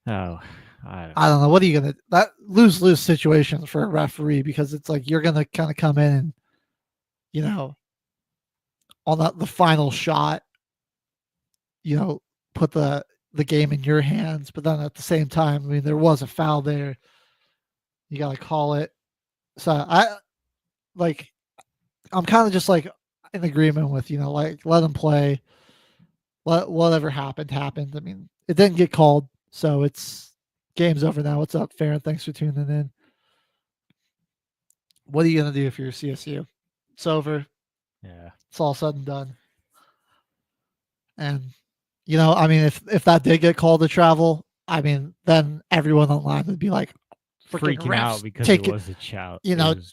I don't know. What are you gonna that lose situation for a referee, because it's like you're gonna kind of come in and on the final shot, put the game in your hands, but then at the same time, there was a foul there. You gotta call it. So I'm kind of just like in agreement with like let them play. Whatever happened. It didn't get called, so it's game's over now. What's up, Farron? Thanks for tuning in. What are you gonna do if you're CSU? It's over. Yeah, it's all said and done. And if that did get called to travel, then everyone online would be like, freaking refs out because taking, it was a chow.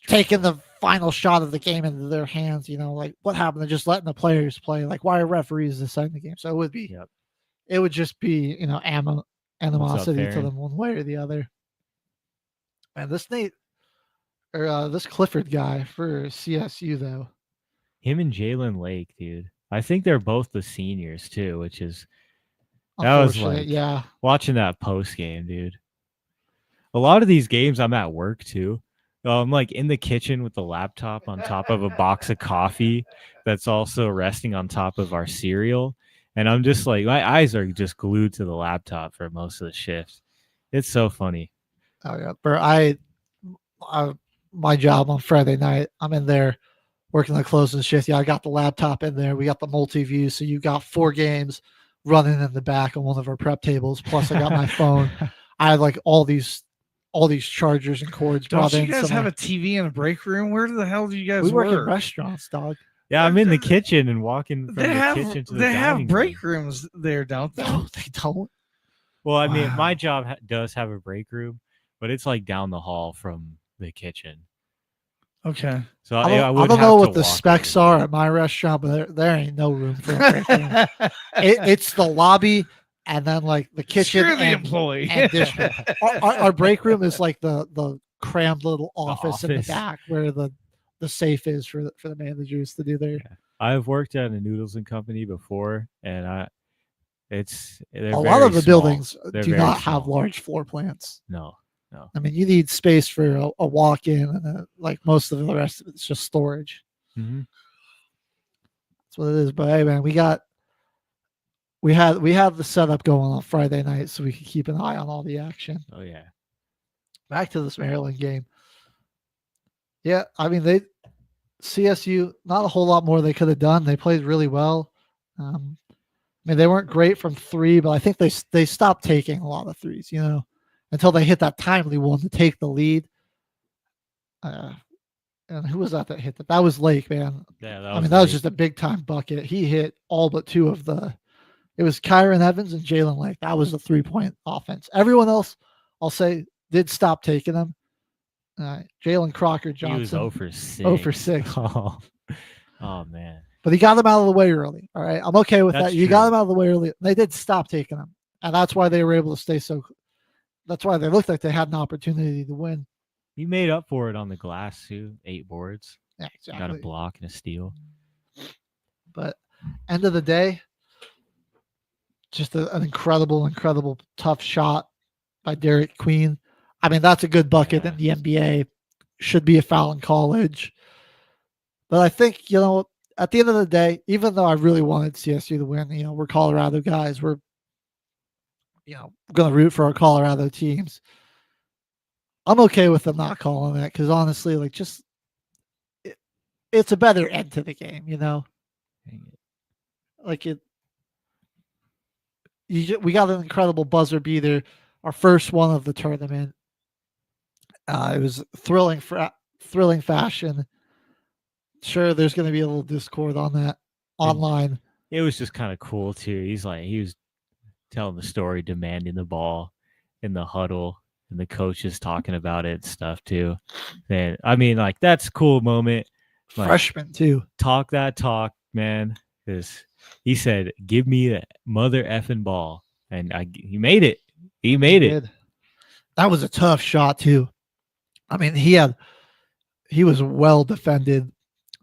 taking the final shot of the game into their hands. Like what happened to just letting the players play? Like why are referees deciding the game? So it would be, it would just be animosity to them one way or the other. And this this Clifford guy for CSU though, him and Jalen Lake, dude. I think they're both the seniors too, which is that was like watching that post game, dude. A lot of these games I'm at work too. I'm like in the kitchen with the laptop on top of a box of coffee that's also resting on top of our cereal. And I'm just like, my eyes are just glued to the laptop for most of the shifts. It's so funny. Oh yeah, bro. My job on Friday night, I'm in there working the closing shift. Yeah, I got the laptop in there. We got the multi-view, so you got 4 games running in the back on one of our prep tables. Plus, I got my phone. I had like all these chargers and cords. Don't you guys have a TV in a break room? Where the hell do you guys work? We work in restaurants, dog. Yeah, I'm in the kitchen and walking from the kitchen to the They have dining break room. rooms there, don't they? No, they don't. Well, I mean, my job does have a break room, but it's like down the hall from the kitchen. Okay. So I don't know what the specs are at my restaurant, but there ain't no room for a break room. It's the lobby and then like the kitchen Screw the employee. and dish. Our break room is like the crammed little office in the back where the safe is for the managers to do their. Yeah. I've worked at a noodles and company before, and a lot of the buildings do not have large floor plans. No. I mean, you need space for a walk-in, and like most of the rest of it's just storage. Mm-hmm. That's what it is. But hey, man, we have the setup going on Friday night, so we can keep an eye on all the action. Oh yeah. Back to this Maryland game. Yeah, I mean CSU, not a whole lot more they could have done. They played really well. I mean, they weren't great from 3, but I think they stopped taking a lot of threes, until they hit that timely one to take the lead. And who was that hit that? That was Lake, man. Yeah, that was just a big time bucket. He hit all but 2 of it was Kyron Evans and Jalen Lake. That was the 3-point offense. Everyone else, I'll say, did stop taking them. Jalen Crocker Johnson. He was 0 for 6. 0 for 6. Oh, man. But he got them out of the way early. All right. I'm okay with that. You true. got them out of the way early. They did stop taking them. And that's why they were able to stay so. That's why they looked like they had an opportunity to win. He made up for it on the glass, too. 8 boards. Yeah, exactly. Got a block and a steal. But end of the day, just an incredible tough shot by Derek Queen. I mean, that's a good bucket in the NBA. Should be a foul in college. But I think, at the end of the day, even though I really wanted CSU to win, we're Colorado guys. We're, going to root for our Colorado teams. I'm okay with them not calling it because honestly, it's a better end to the game, we got an incredible buzzer beater, our first one of the tournament. It was thrilling fashion. Sure, there's going to be a little discord on that online. It was just kind of cool too. He was telling the story, demanding the ball in the huddle, and the coaches talking about it and stuff too. And I mean, that's a cool moment. Freshman too. Talk that talk, man. Because he said, "Give me the mother effing ball," and he made it. He made it. That was a tough shot too. I mean, he was well defended,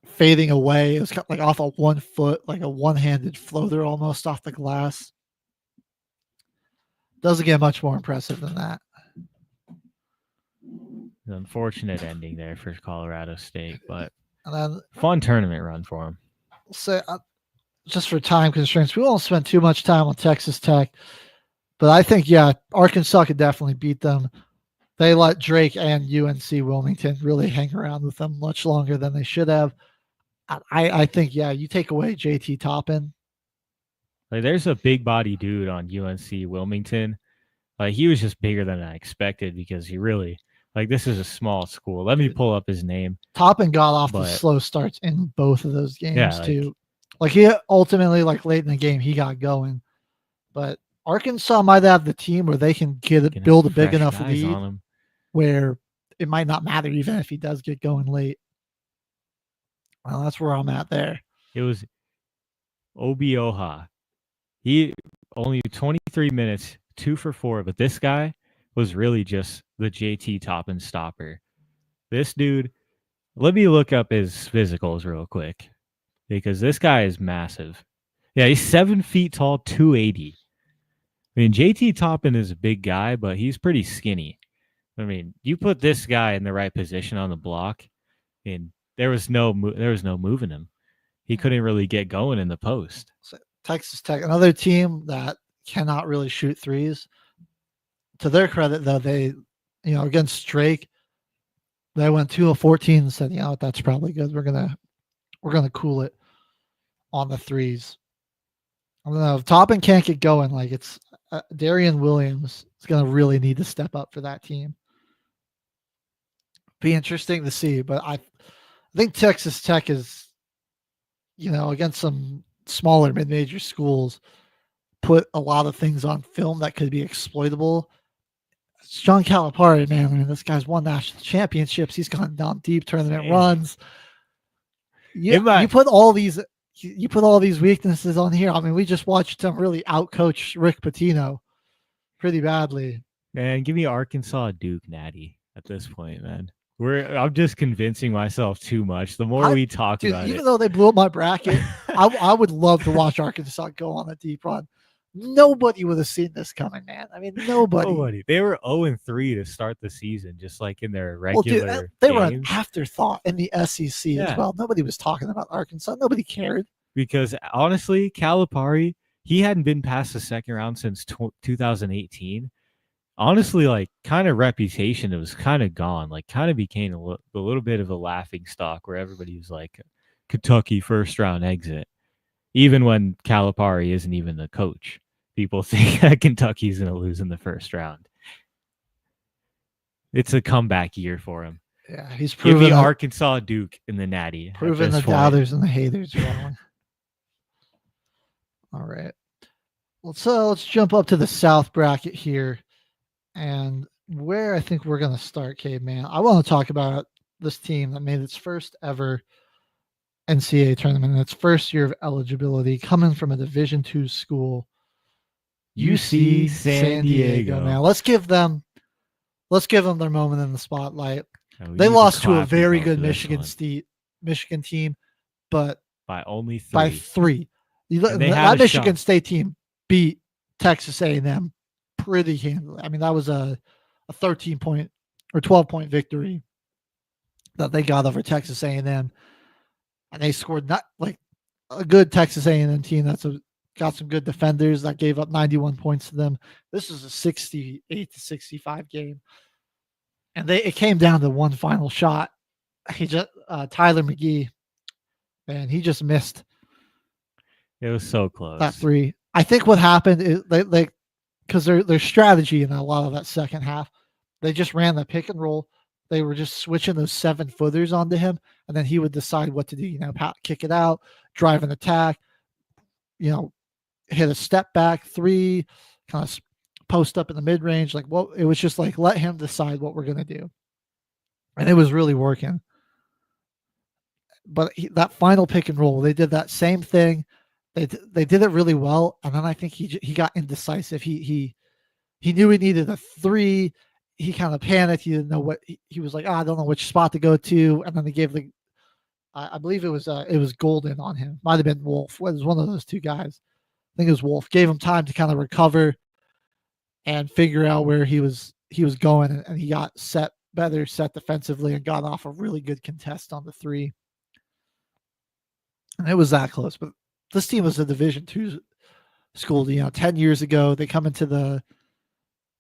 fading away. It was kind of off of 1 foot, like a one-handed floater almost off the glass. Doesn't get much more impressive than that. An unfortunate ending there for Colorado State, but then, fun tournament run for them. So, just for time constraints, we won't spend too much time on Texas Tech, but I think, Arkansas could definitely beat them. They let Drake and UNC Wilmington really hang around with them much longer than they should have. I think, you take away JT Toppin. There's a big body dude on UNC Wilmington. He was just bigger than I expected because he really, this is a small school. Let me pull up his name. Toppin got off the slow starts in both of those games too. He ultimately, late in the game, he got going. But Arkansas might have the team where they can build a big enough lead where it might not matter even if he does get going late. Well, that's where I'm at there. It was Obioha. He only 23 minutes, 2 for 4, but this guy was really just the JT Toppin stopper. This dude, let me look up his physicals real quick because this guy is massive. Yeah, he's 7 feet tall, 280. I mean, JT Toppin is a big guy, but he's pretty skinny. I mean, you put this guy in the right position on the block, and there was no moving him. He couldn't really get going in the post. So Texas Tech, another team that cannot really shoot threes. To their credit, though, they, against Drake, they went 2 of 14 and said, that's probably good. We're gonna cool it on the threes. I don't know if Toppin can't get going. Like it's Darian Williams is gonna really need to step up for that team. Be interesting to see, but I think Texas Tech is, against some smaller mid-major schools, put a lot of things on film that could be exploitable. John Calipari, man, I mean, this guy's won national championships. He's gone down deep tournament runs. You put all these weaknesses on here. I mean, we just watched him really outcoach Rick Pitino pretty badly. Man, give me Arkansas Duke Natty at this point, man. I'm just convincing myself too much. The more we talk about it. Even though they blew up my bracket, I would love to watch Arkansas go on a deep run. Nobody would have seen this coming, man. I mean, nobody. They were 0-3 to start the season, just like in their regular they games. were an afterthought in the SEC as well. Nobody was talking about Arkansas. Nobody cared. Because honestly, Calipari, he hadn't been past the second round since 2018. Honestly, like kind of reputation, it was kind of gone. Like kind of became a little bit of a laughing stock where everybody was like, Kentucky first round exit. Even when Calipari isn't even the coach, people think that Kentucky's going to lose in the first round. It's a comeback year for him. Yeah, he's proven. Give me Arkansas Duke in the Natty. Proving the doubters and the haters wrong. All right. Let's jump up to the South bracket here. And where I think we're going to start, Caveman, I want to talk about this team that made its first ever NCAA tournament in its first year of eligibility, coming from a Division II school, UC San Diego. Now let's give them their moment in the spotlight. They lost to a very good Michigan team, but by only 3. By 3. That Michigan State team beat Texas A&M pretty handily. I mean, that was a 13-point or 12-point victory that they got over Texas A&M. And they scored not like a good Texas A&M team that's got some good defenders that gave up 91 points to them. This is a 68-65 game, and it came down to one final shot. Tyler McGee, man, he just missed. It was so close. That 3. I think what happened is because their strategy in a lot of that second half, they just ran the pick and roll. They were just switching those 7-footers onto him, and then he would decide what to do. Kick it out, drive an attack, hit a step back 3, kind of post up in the mid range. It was just like let him decide what we're gonna do, and it was really working. But that final pick and roll, they did that same thing. They did it really well, and then I think he got indecisive. He knew he needed a 3. He kind of panicked. He didn't know what he was like. I don't know which spot to go to. And then they gave I believe it was Golden on him. Might have been Wolf. It was one of those two guys. I think it was Wolf. Gave him time to kind of recover and figure out where he was going, and he got set defensively and got off a really good contest on the 3. And it was that close. But this team was a Division II school. 10 years ago, they come into the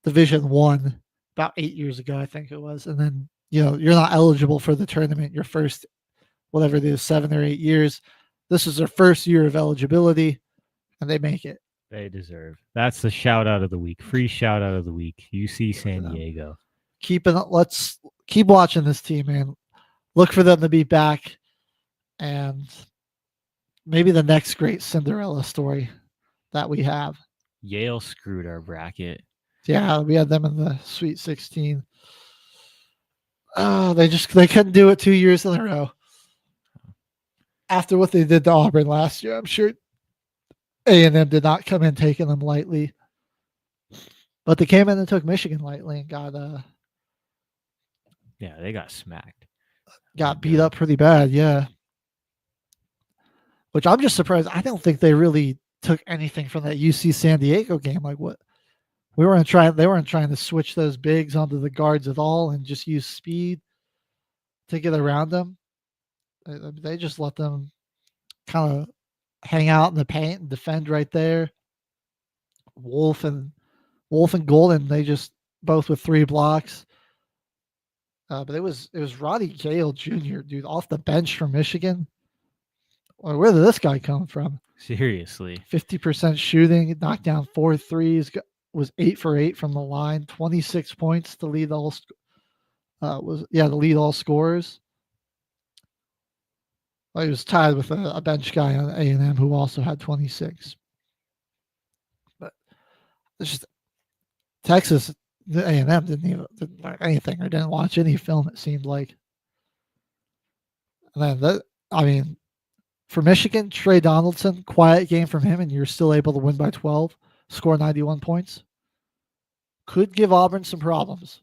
Division I. About 8 years ago, I think it was. And then, you're not eligible for the tournament your first, whatever it is, 7 or 8 years. This is their first year of eligibility, and they make it. They deserve. That's the shout out of the week. Free shout out of the week. UC San Diego. Let's keep watching this team, man. Look for them to be back, and maybe the next great Cinderella story that we have. Yale screwed our bracket. Yeah, we had them in the Sweet 16. They couldn't do it 2 years in a row. After what they did to Auburn last year, I'm sure A&M did not come in taking them lightly. But they came in and took Michigan lightly and they got smacked. Got beat up pretty bad, yeah. Which I'm just surprised. I don't think they really took anything from that UC San Diego game. Like what? They weren't trying to switch those bigs onto the guards at all and just use speed to get around them. They just let them kind of hang out in the paint and defend right there. Wolf and Golden, they just both with 3 blocks. But it was Roddy Gale Jr., dude, off the bench from Michigan. Well, where did this guy come from? Seriously. 50% shooting, knocked down 4 threes, was 8 for 8 from the line, 26 points to lead all scorers. Well, he was tied with a bench guy on A&M who also had 26. But it's just Texas, the A&M didn't learn anything or didn't watch any film, it seemed like. And then for Michigan, Trey Donaldson, quiet game from him, and you're still able to win by 12, score 91 points. Could give Auburn some problems.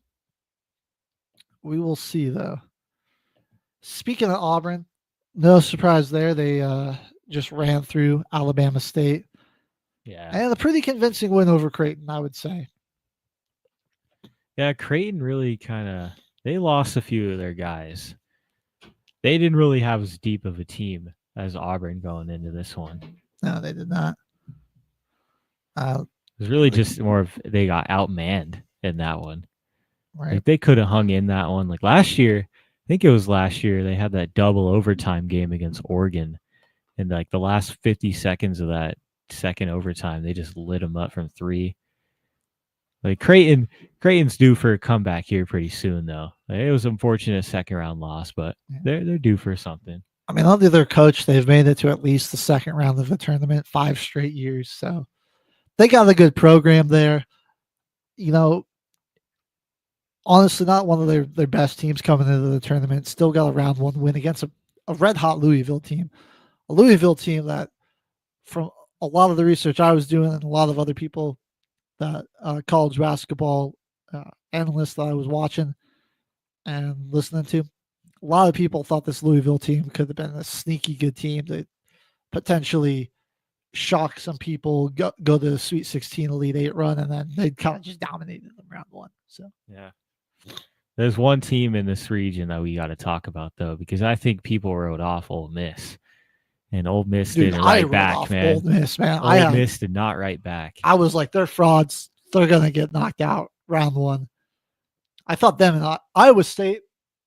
We will see, though. Speaking of Auburn, no surprise there. They just ran through Alabama State. Yeah. And a pretty convincing win over Creighton, I would say. Yeah, Creighton really they lost a few of their guys. They didn't really have as deep of a team as Auburn going into this one. No, they did not. It was really just more of they got outmanned in that one. Right. Like they could have hung in that one. Like last year, I think it was last year, they had that double overtime game against Oregon. And like the last 50 seconds of that second overtime, they just lit them up from 3. Like Creighton's due for a comeback here pretty soon, though. Like, it was unfortunate second round loss, but they're due for something. I mean, under their coach, they've made it to at least the second round of the tournament 5 straight years. So they got a good program there. Honestly, not one of their best teams coming into the tournament. Still got a round 1 win against a red-hot Louisville team. A Louisville team that, from a lot of the research I was doing and a lot of other people that college basketball analysts that I was watching and listening to, a lot of people thought this Louisville team could have been a sneaky good team that potentially shock some people, go to the Sweet 16 Elite 8 run, and then they'd kind of just dominated them round 1. So yeah. There's one team in this region that we got to talk about, though, because I think people wrote off Ole Miss. And Ole Miss didn't write back, man. Ole Miss, man. Ole Miss did not write back. I was like, they're frauds. They're going to get knocked out round 1. I thought them and Iowa State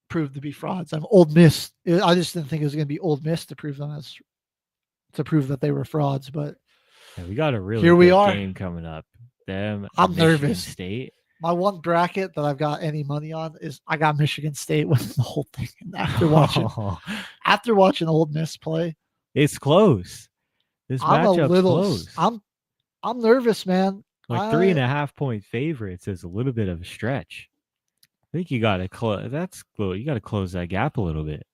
proved to be frauds. Ole Miss, I just didn't think it was going to be Ole Miss to prove that they were frauds. But yeah, we got a really good game coming up. I'm nervous. State. My one bracket that I've got any money on is I got Michigan State winning the whole thing. And after watching Ole Miss play, it's close. This matchup's close. I'm nervous, man. Like 3.5 point favorites is a little bit of a stretch. I think you got to close. You got to close that gap a little bit.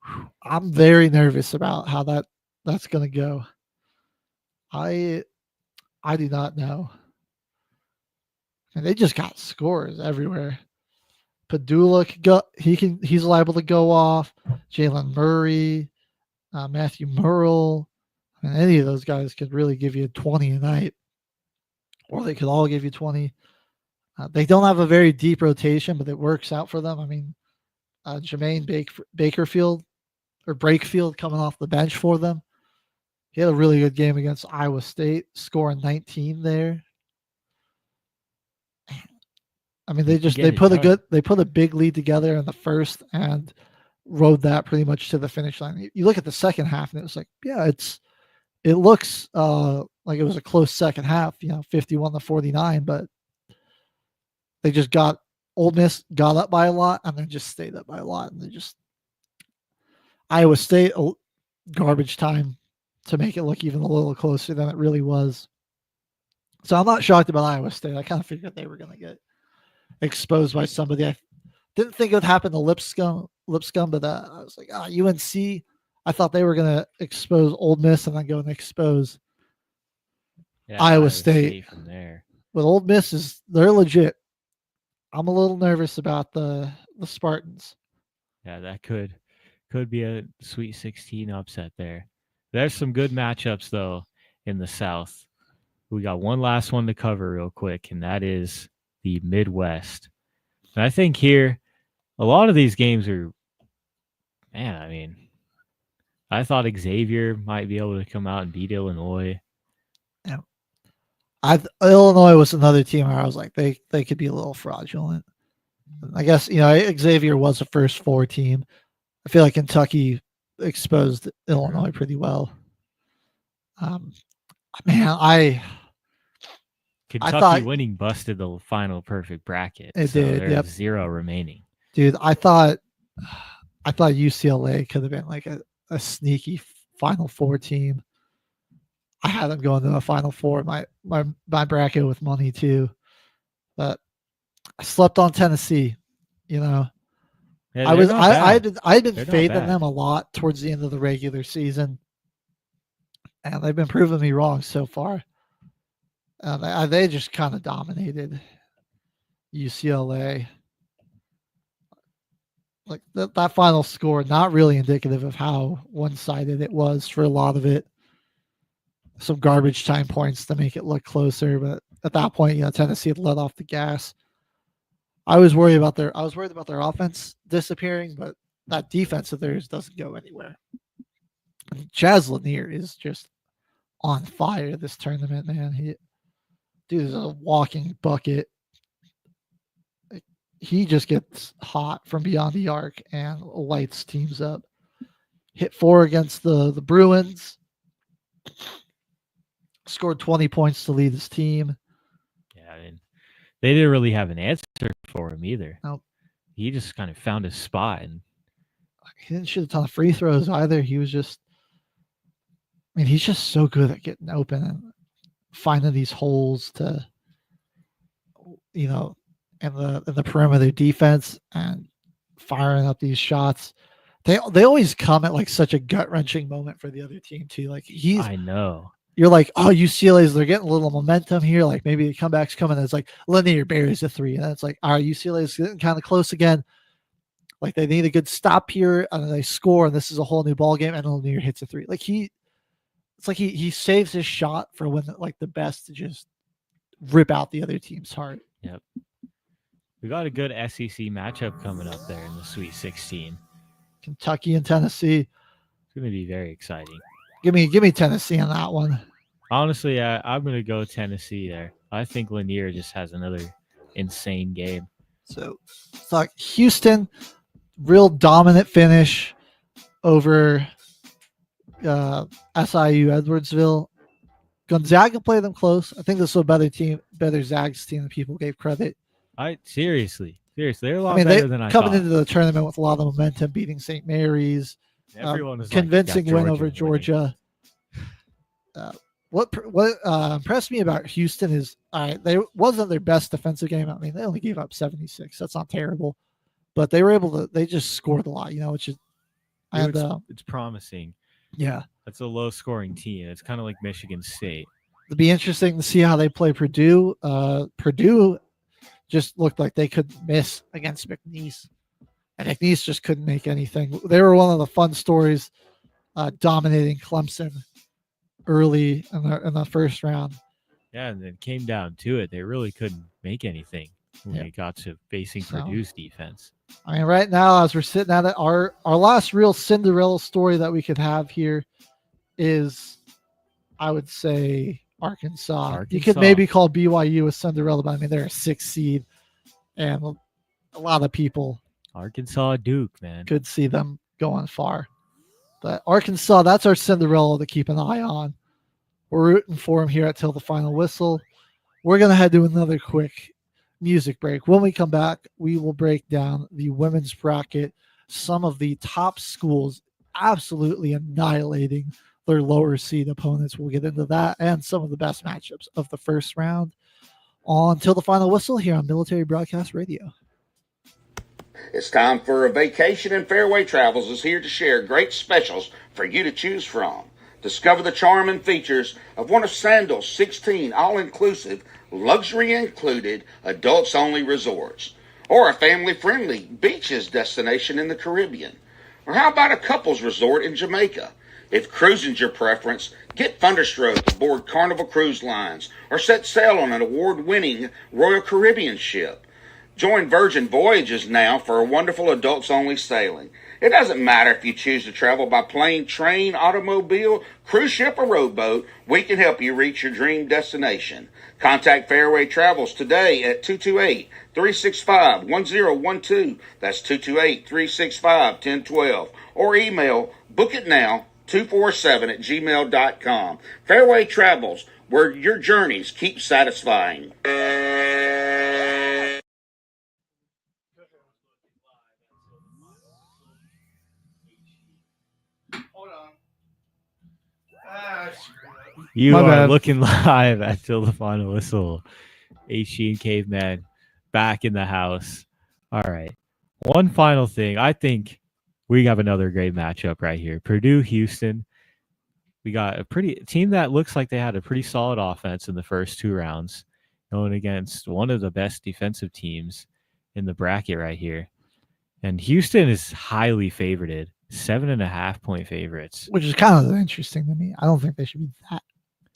I'm very nervous about how that's going to go. I do not know. And they just got scores everywhere. Padula he's liable to go off. Jalen Murray, Matthew Murrell, and any of those guys could really give you 20 a night, or they could all give you 20. They don't have a very deep rotation, but it works out for them. I mean, Jermaine Brakefield coming off the bench for them. He had a really good game against Iowa State, scoring 19 there. I mean, they put a big lead together in the first and rode that pretty much to the finish line. You look at the second half and it was like, yeah, it looks like it was a close second half, 51-49, but they just Ole Miss got up by a lot and then just stayed up by a lot, and Iowa State garbage time to make it look even a little closer than it really was. So I'm not shocked about Iowa State. I kind of figured they were going to get exposed by somebody. Didn't think it would happen to Lipscomb, but I was like, UNC. I thought they were gonna expose Ole Miss and then go and expose Iowa State from there. But Ole Miss they're legit. I'm a little nervous about the Spartans. Yeah, that could be a Sweet 16 upset there. There's some good matchups though in the South. We got one last one to cover real quick, and that is the Midwest. And I think here, a lot of these games are, man, I mean, I thought Xavier might be able to come out and beat Illinois. Yeah. Illinois was another team where I was like, they could be a little fraudulent. I guess, Xavier was a first four team. I feel like Kentucky exposed Illinois pretty well. Kentucky winning busted the final perfect bracket. It did. There's 0 remaining. Dude, I thought UCLA could have been like a sneaky Final Four team. I had them going to a Final Four. My bracket with money too, but I slept on Tennessee. Yeah, I had been fading them a lot towards the end of the regular season, and they've been proving me wrong so far. They just kind of dominated UCLA. Like that final score, not really indicative of how one-sided it was for a lot of it. Some garbage time points to make it look closer, but at that point, Tennessee had let off the gas. I was worried about their offense disappearing, but that defense of theirs doesn't go anywhere. Chaz Lanier is just on fire this tournament, man. Dude is a walking bucket. He just gets hot from beyond the arc and lights teams up. Hit 4 against the Bruins. Scored 20 points to lead his team. Yeah, I mean, they didn't really have an answer for him either. Nope. He just kind of found his spot, and he didn't shoot a ton of free throws either. He was just, he's just so good at getting open and finding these holes to, in the perimeter defense and firing up these shots. They always come at like such a gut wrenching moment for the other team too. Like I know. You're like, oh, UCLA's, they're getting a little momentum here. Like maybe the comeback's coming. And it's like Lanier buries a 3. And it's like, all right, UCLA's getting kind of close again. Like they need a good stop here. And then they score. And this is a whole new ball game. And Lanier hits a 3. Like he saves his shot for when like the best to just rip out the other team's heart. Yep. We got a good SEC matchup coming up there in the Sweet 16. Kentucky and Tennessee. It's going to be very exciting. Give me Tennessee on that one. Honestly, I'm going to go Tennessee there. I think Lanier just has another insane game. So it's like Houston, real dominant finish over SIU Edwardsville. Gonzaga played them close. I think this was a better Zags team than people gave credit. Seriously, they're a lot better than I thought. Coming into the tournament with a lot of momentum, beating St. Mary's. Everyone was convincing win over Georgia. What impressed me about Houston is they wasn't their best defensive game. I mean, they only gave up 76. That's not terrible, but they were able to. They just scored a lot, which is. It's promising. Yeah, that's a low-scoring team. It's kind of like Michigan State. It'll be interesting to see how they play Purdue. Purdue just looked like they could miss against McNeese. And McNeese just couldn't make anything. They were one of the fun stories, dominating Clemson early in the first round. Yeah, and then came down to it. They really couldn't make anything when it got to facing Purdue's defense. I mean, right now, as we're sitting at it, our last real Cinderella story that we could have here is, I would say, Arkansas. You could maybe call BYU a Cinderella, but I mean, they're a 6th seed, and a lot of people Arkansas Duke, man, could see them going far. But Arkansas, that's our Cinderella to keep an eye on. We're rooting for them here until the final whistle. We're going to head to another quick music break. When we come back, we will break down the women's bracket, some of the top schools absolutely annihilating their lower seed opponents. We'll get into that and some of the best matchups of the first round until the final whistle here on Military Broadcast Radio. It's time for a vacation, and Fairway Travels is here to share great specials for you to choose from. Discover the charm and features of one of Sandal's 16 all-inclusive, luxury included, adults-only resorts, or a family-friendly beaches destination in the Caribbean. Or how about a couples resort in Jamaica? If cruising's your preference, get Thunderstroke aboard Carnival Cruise Lines or set sail on an award-winning Royal Caribbean ship. Join Virgin Voyages now for a wonderful adults-only sailing. It doesn't matter if you choose to travel by plane, train, automobile, cruise ship, or rowboat, we can help you reach your dream destination. Contact Fairway Travels today at 228-365-1012. That's 228-365-1012. Or email bookitnow247@gmail.com. Fairway Travels, where your journeys keep satisfying. You My are bad. looking live at Till the Final Whistle. HG and Caveman back in the house. All right. One final thing. I think we have another great matchup right here. Purdue-Houston. We got a team that looks like they had a pretty solid offense in the first two rounds, going against one of the best defensive teams in the bracket right here. And Houston is highly favorited, 7.5-point favorites. Which is kind of interesting to me. I don't think they should be that.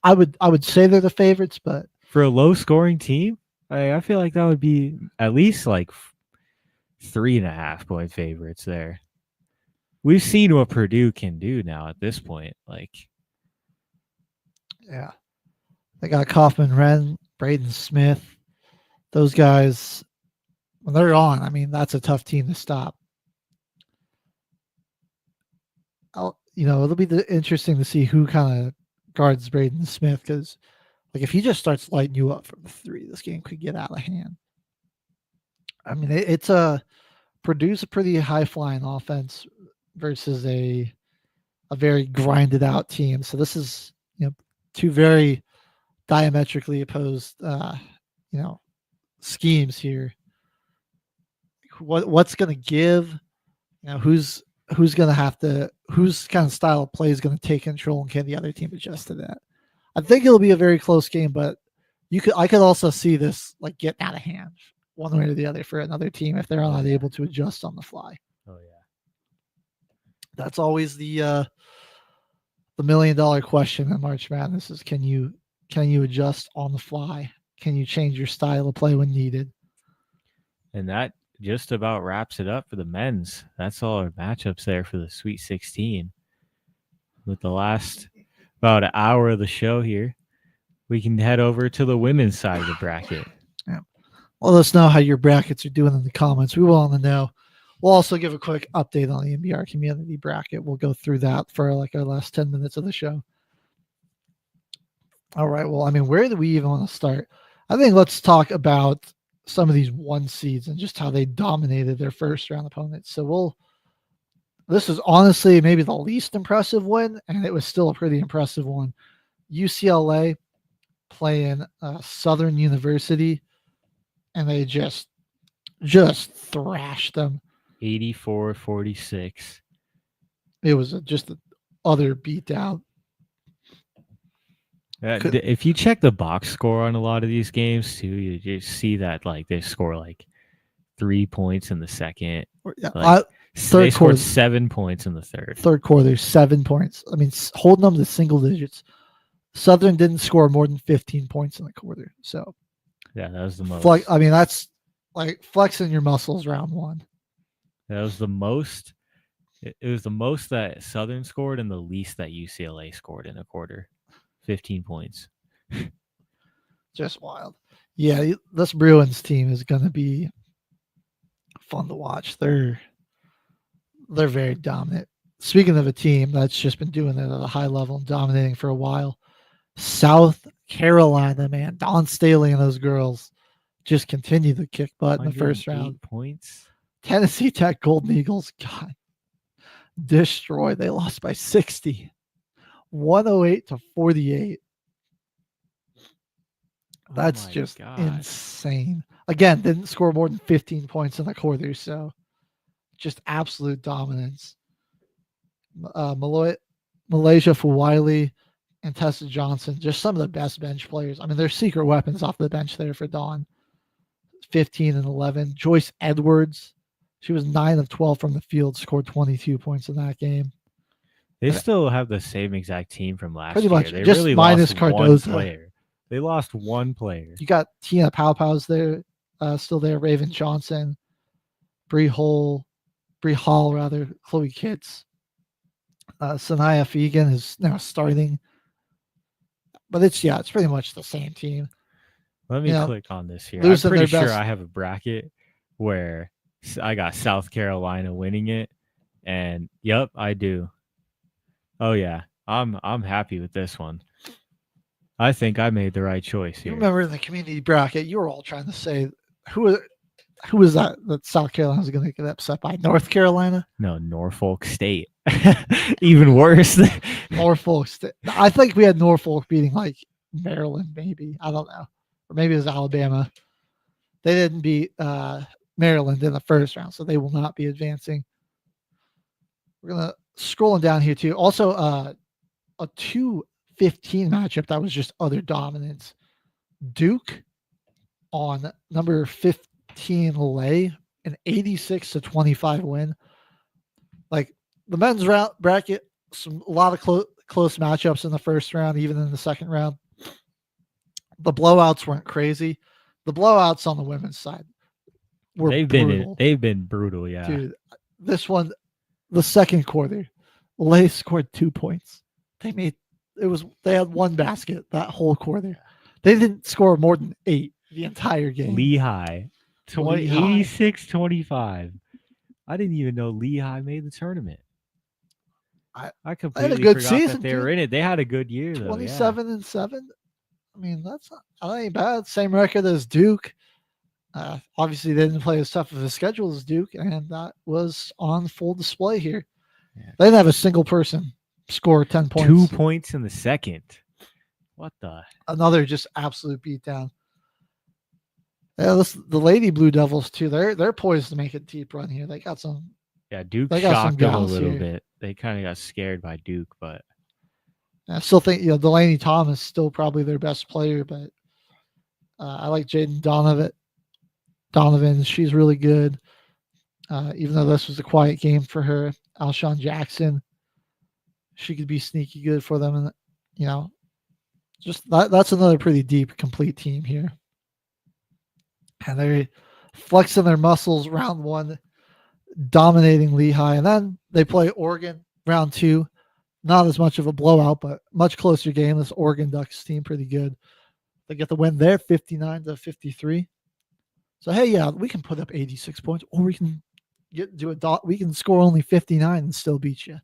I would say they're the favorites, but for a low-scoring team, I feel like that would be at least like 3.5-point favorites there. We've seen what Purdue can do now at this point. Yeah. They got Kaufman, Wren, Braden Smith. Those guys, when they're on, I mean, that's a tough team to stop. It'll be interesting to see who kind of guards Braden Smith, because if he just starts lighting you up from the three, this game could get out of hand. I mean, it's Purdue's a pretty high-flying offense versus a very grinded out team. So this is two very diametrically opposed schemes here. What's going to give? Who's going to have to? Whose kind of style of play is going to take control, and can the other team adjust to that? I think it'll be a very close game, but I could also see this getting out of hand one way or the other for another team if they're not able to adjust on the fly. Oh yeah, that's always the $1 million question in March Madness is can you adjust on the fly? Can you change your style of play when needed? And that just about wraps it up for the men's. That's all our matchups there for the Sweet 16. With the last about an hour of the show here, we can head over to the women's side of the bracket. Yeah. Well, let us know how your brackets are doing in the comments. We want to know. We'll also give a quick update on the NBR community bracket. We'll go through that for our last 10 minutes of the show. All right. Well, I mean, where do we even want to start? I think let's talk about some of these one seeds and just how they dominated their first round opponents. So this is honestly maybe the least impressive win, and it was still a pretty impressive one. UCLA playing Southern University, and they just thrashed them. 84-46. It was just the other beatdown. If you check the box score on a lot of these games too, you just see that they score 3 points in the second. They scored 7 points in the third. Third quarter, 7 points. I mean, holding them to single digits. Southern didn't score more than 15 points in the quarter. So yeah, that was the most. That's flexing your muscles round one. That was the most. It was the most that Southern scored and the least that UCLA scored in a quarter. 15 points. Just wild. Yeah, this Bruins team is going to be fun to watch. They're very dominant. Speaking of a team that's just been doing it at a high level and dominating for a while, South Carolina, man, Don Staley and those girls just continue to kick butt in the first round. Points. Tennessee Tech Golden Eagles got destroyed. They lost by 60. 108-48. That's just insane. Again, didn't score more than 15 points in the quarter. So just absolute dominance. Malaysia for Wiley and Tessa Johnson, just some of the best bench players. I mean, there's secret weapons off the bench there for Dawn. 15 and 11. Joyce Edwards, she was 9 of 12 from the field, scored 22 points in that game. They still have the same exact team from last Pretty year. much, They just really minus lost one Cardozo. player. They lost one player. You got Tina Pow's there, still there. Raven Johnson, Bree Hall, Chloe Kitts. Sanaya Fegan is now starting. But it's pretty much the same team. Let me click on this here. I'm pretty sure I have a bracket where I got South Carolina winning it. And yep, I do. Oh yeah. I'm happy with this one. I think I made the right choice here. You remember in the community bracket, you were all trying to say who is that South Carolina is going to get upset by? North Carolina? No, Norfolk State. Even worse. Norfolk State. I think we had Norfolk beating like Maryland, maybe. I don't know. Or maybe it was Alabama. They didn't beat Maryland in the first round, so they will not be advancing. We're going to scrolling down here too. Also, a 2-15 matchup that was just utter dominance. Duke on number 15 Lay, an 86-25 win. Like the men's round bracket, a lot of close matchups in the first round, even in the second round. The blowouts weren't crazy. The blowouts on the women's side were brutal. They've been brutal, yeah. Dude, this one, the second quarter, Lay scored 2 points. They had one basket that whole quarter. They didn't score more than 8 the entire game. Lehigh, 86-25. I didn't even know Lehigh made the tournament. I completely forgot that they were in it. They had a good year, though. 27-7. I mean, that ain't bad. Same record as Duke. Obviously, they didn't play as tough of a schedule as Duke, and that was on full display here. Yeah. They didn't have a single person score 10 points. 2 points in the second. What the? Another just absolute beatdown. Yeah, the Lady Blue Devils too. They're poised to make a deep run here. They got some. Yeah, Duke shocked them a little bit. They kind of got scared by Duke, but I still think Delaney Thomas is still probably their best player, but I like Jaden Donovan. She's really good. Even though this was a quiet game for her, Alshon Jackson, she could be sneaky good for them, and just that's another pretty deep, complete team here. And they're flexing their muscles round 1, dominating Lehigh. And then they play Oregon round 2. Not as much of a blowout, but much closer game. This Oregon Ducks team pretty good. They get the win there, 59-53. So, hey, yeah, we can put up 86 points, or we can we can score only 59 and still beat you.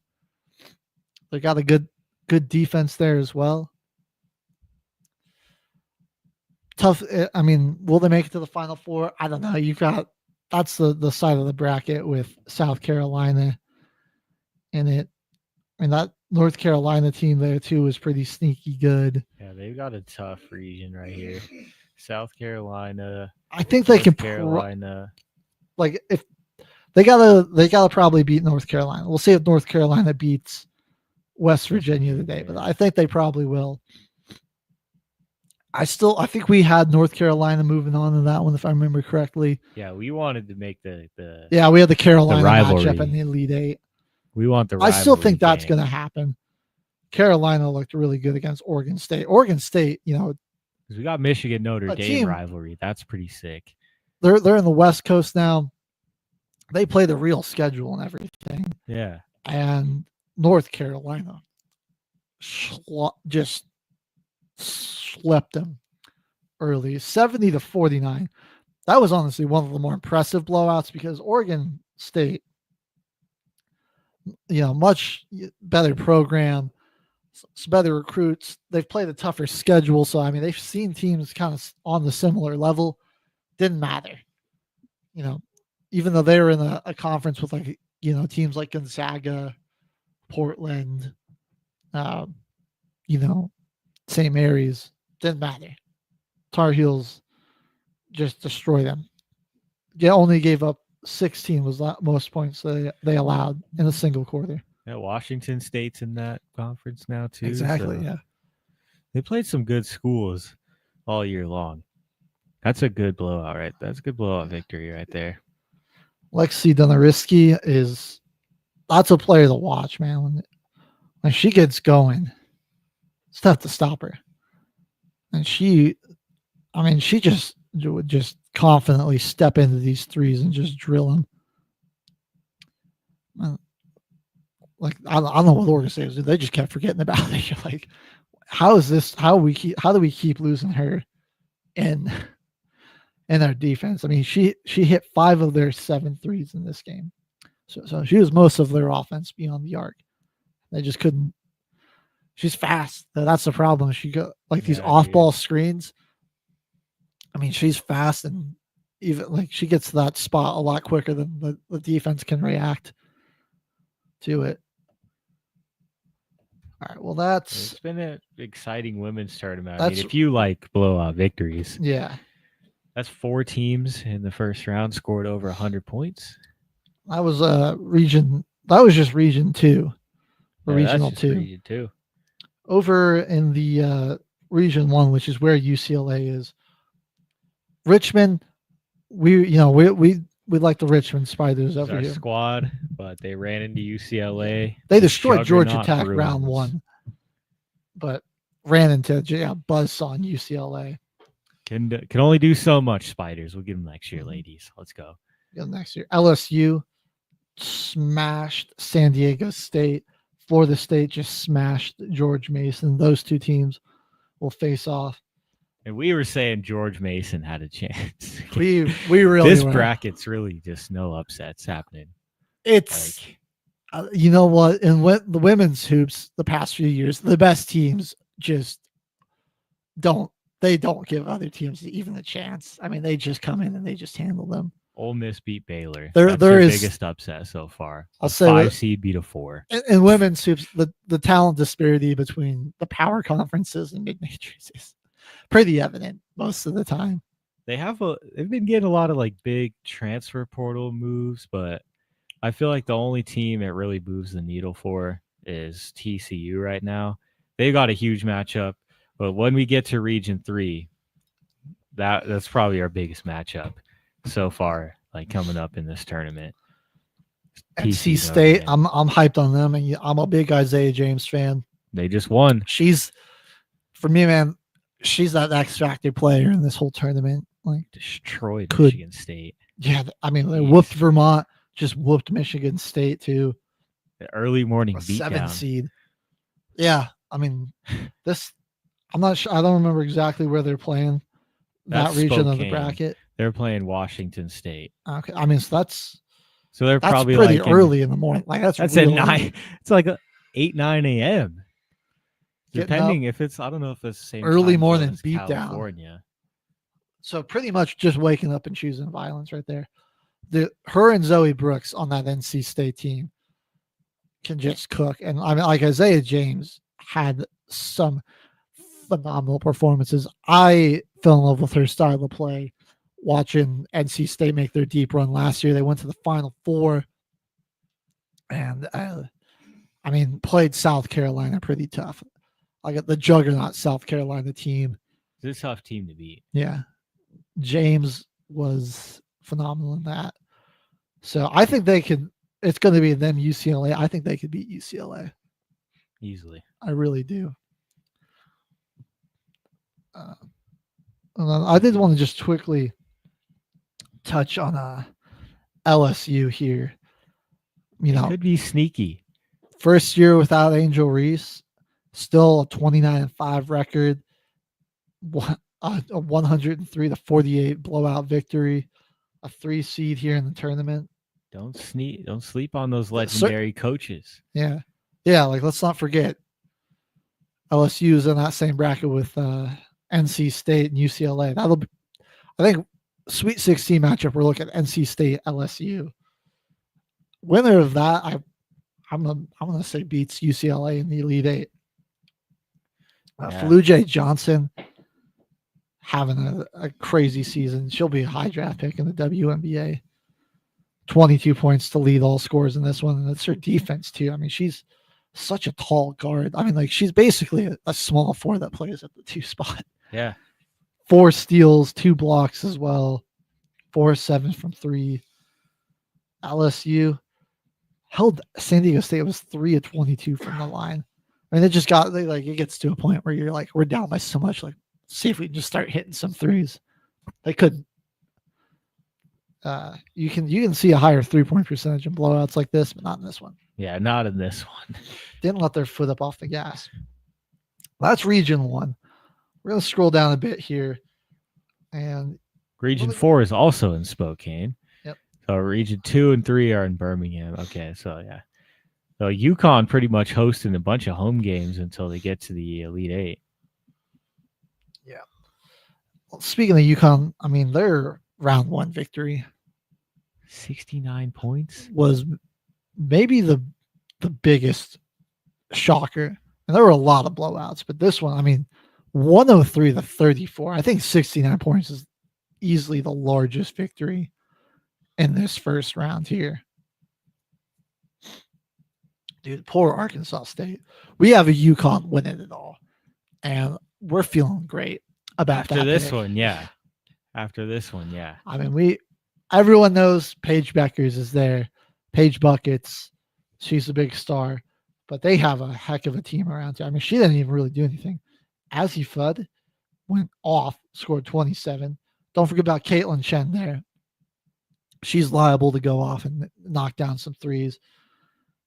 They got a good defense there as well. Tough. I mean, will they make it to the Final Four? I don't know. That's the side of the bracket with South Carolina in it. And that North Carolina team there too is pretty sneaky good. Yeah, they've got a tough region right here. South Carolina. I think they can. Carolina. If they gotta probably beat North Carolina. We'll see if North Carolina beats West Virginia today, but I think they probably will. I think we had North Carolina moving on to that one, if I remember correctly. Yeah, we wanted to make the we had the Carolina rivalry matchup in the Elite Eight. We want the. I still think that's going to happen. Carolina looked really good against Oregon State. Oregon State, because we got Michigan Notre Dame rivalry. That's pretty sick. They're in the West Coast now. They play the real schedule and everything. Yeah, and North Carolina just swept them early, 70-49. That was honestly one of the more impressive blowouts because Oregon State, much better program, some better recruits. They've played a tougher schedule, so I mean they've seen teams kind of on the similar level. Didn't matter, even though they were in a conference with teams like Gonzaga, Portland, St. Mary's. Didn't matter. Tar Heels just destroyed them. They only gave up 16 was the most points they allowed in a single quarter. Yeah, Washington State's in that conference now too. Exactly. So Yeah. they played some good schools all year long. That's a good blowout, right? That's a good blowout victory right there. Lexi Donariski that's a player to watch, man. When she gets going, it's tough to stop her. And she would just confidently step into these threes and just drill them. Like I don't know what Oregon State was. They just kept forgetting about it. You're like, how do we keep losing her in our defense? I mean, she hit 5 of their 7 threes in this game. So she was most of their offense beyond the arc. They just couldn't. She's fast. That's the problem. She got like these off-ball screens. I mean, she's fast, and even like she gets to that spot a lot quicker than the defense can react to it. All right. Well, it's been an exciting women's tournament. I That's- mean, if you like blowout victories, yeah. that's 4 teams in the first round scored over 100 points. That was region. That was just region 2, or Yeah, that's regional just 2. Region 2. Over in the region 1, which is where UCLA is. Richmond, we like the Richmond Spiders This is over our here. squad, but they ran into UCLA. They destroyed Georgia Juggernaut Tech Bruins. round 1, but ran into buzzsaw on UCLA. Can only do so much, Spiders. We'll give them next year, ladies. Let's go. Next year, LSU smashed San Diego State. Florida State just smashed George Mason. Those 2 teams will face off. And we were saying George Mason had a chance. We really this were. bracket's really just no upsets happening. It's you know what? In the women's hoops, the past few years, the best teams just don't give other teams even a chance. I mean, they just come in and they just handle them. Ole Miss beat Baylor. That's their biggest upset so far. I'll a say 5 seed beat a 4. In women's hoops, the talent disparity between the power conferences and mid-majors is pretty evident most of the time. They've been getting a lot of like big transfer portal moves, but I feel like the only team it really moves the needle for is TCU right now. They got a huge matchup, but when we get to Region 3, that's probably our biggest matchup so far, like coming up in this tournament. NC State, I'm hyped on them, and I'm a big Isaiah James fan. They just won. For me, man, she's that X factor player in this whole tournament. Like destroyed Michigan State. Yeah, I mean, they whooped Vermont, just whooped Michigan State too. The early morning beatdown. 7 seed. Yeah, I mean, I'm not sure. I don't remember exactly where they're playing. That region of the bracket. They're playing Washington State. Okay, I mean, so they're probably pretty like early in the morning. Like that's at really 9. It's like 8-9 a.m. Getting Depending if it's, I don't know if it's the same early time morning zone as beatdown. California. So pretty much just waking up and choosing violence right there. Her and Zoe Brooks on that NC State team can just cook. And I mean, like Isaiah James had some phenomenal performances. I fell in love with her style of play watching NC State make their deep run last year. They went to the Final Four and, I mean, played South Carolina pretty tough. Like the juggernaut South Carolina team. It's a tough team to beat. Yeah. James was phenomenal in that. So I think it's going to be them UCLA. I think they could beat UCLA. Easily. I really do. I did want to just quickly touch on LSU here. You know, could be sneaky. First year without Angel Reese, still a 29-5 record, a 103-48 blowout victory, a 3 seed here in the tournament. Don't sleep on those legendary coaches. Yeah. Like let's not forget LSU is in that same bracket with NC State and UCLA. I think Sweet 16 matchup. We're looking at NC State LSU. Winner of that, I'm gonna say beats UCLA in the Elite Eight. Falujah Johnson having a crazy season. She'll be a high draft pick in the WNBA. 22 points to lead all scores in this one. And that's her defense, too. I mean, she's such a tall guard. I mean, like, she's basically a small four that plays at the 2 spot. Yeah. 4 steals, 2 blocks as well. 4-7 from 3. LSU held San Diego State was 3 of 22 from the line. I mean, it gets to a point where you're like, we're down by so much. Like, see if we can just start hitting some threes. They couldn't. You can see a higher 3-point percentage in blowouts like this, but not in this one. Yeah, not in this one. Didn't let their foot up off the gas. That's Region 1. We're going to scroll down a bit here. And Region 4 is also in Spokane. Yep. So Region 2 and 3 are in Birmingham. Okay, so yeah. So UConn pretty much hosting a bunch of home games until they get to the Elite Eight. Yeah. Well, speaking of UConn, I mean, their round 1 victory 69 points was maybe the biggest shocker. And there were a lot of blowouts, but this one, I mean, 103 to 34. I think 69 points is easily the largest victory in this first round here. Dude, poor Arkansas State. We have a UConn winning it all, and we're feeling great about after that. This one, yeah. After this one, yeah. I mean, everyone knows Paige Beckers is there. Paige Buckets, she's a big star, but they have a heck of a team around here. I mean, she didn't even really do anything. Azzy Fudd went off, scored 27. Don't forget about Caitlin Chen there. She's liable to go off and knock down some threes.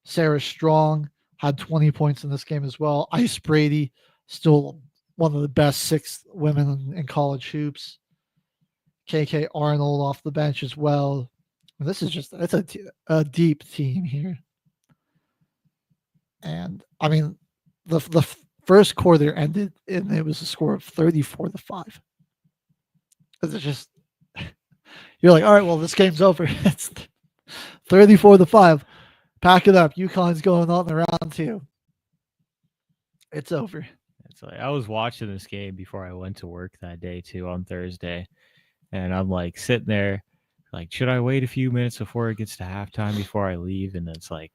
Sarah Strong had 20 points in this game as well. Ice Brady, still one of the best 6 women in college hoops. KK Arnold off the bench as well. This is just a deep team here. And I mean, the first quarter ended and it was a score of 34 to 5. It's just, you're like, all right, well, this game's over. It's 34 to 5. Pack it up. UConn's going on the round 2. It's over. It's like I was watching this game before I went to work that day too on Thursday, and I'm like sitting there, like, should I wait a few minutes before it gets to halftime before I leave? And it's like,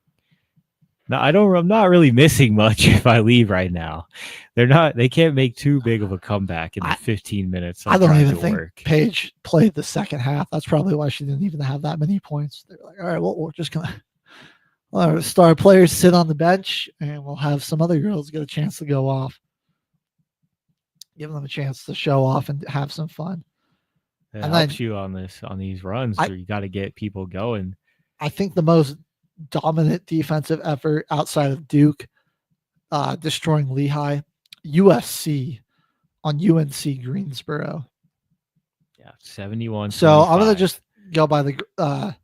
no, I'm not really missing much if I leave right now. They can't make too big of a comeback in the 15 minutes. I don't even think Paige played the second half. That's probably why she didn't even have that many points. They're like, all right, well, we're just gonna let our star players sit on the bench, and we'll have some other girls get a chance to go off, give them a chance to show off and have some fun. It helps you on these runs where you got to get people going. I think the most dominant defensive effort outside of Duke destroying Lehigh, USC on UNC Greensboro. Yeah, 71. So I'm going to just go by the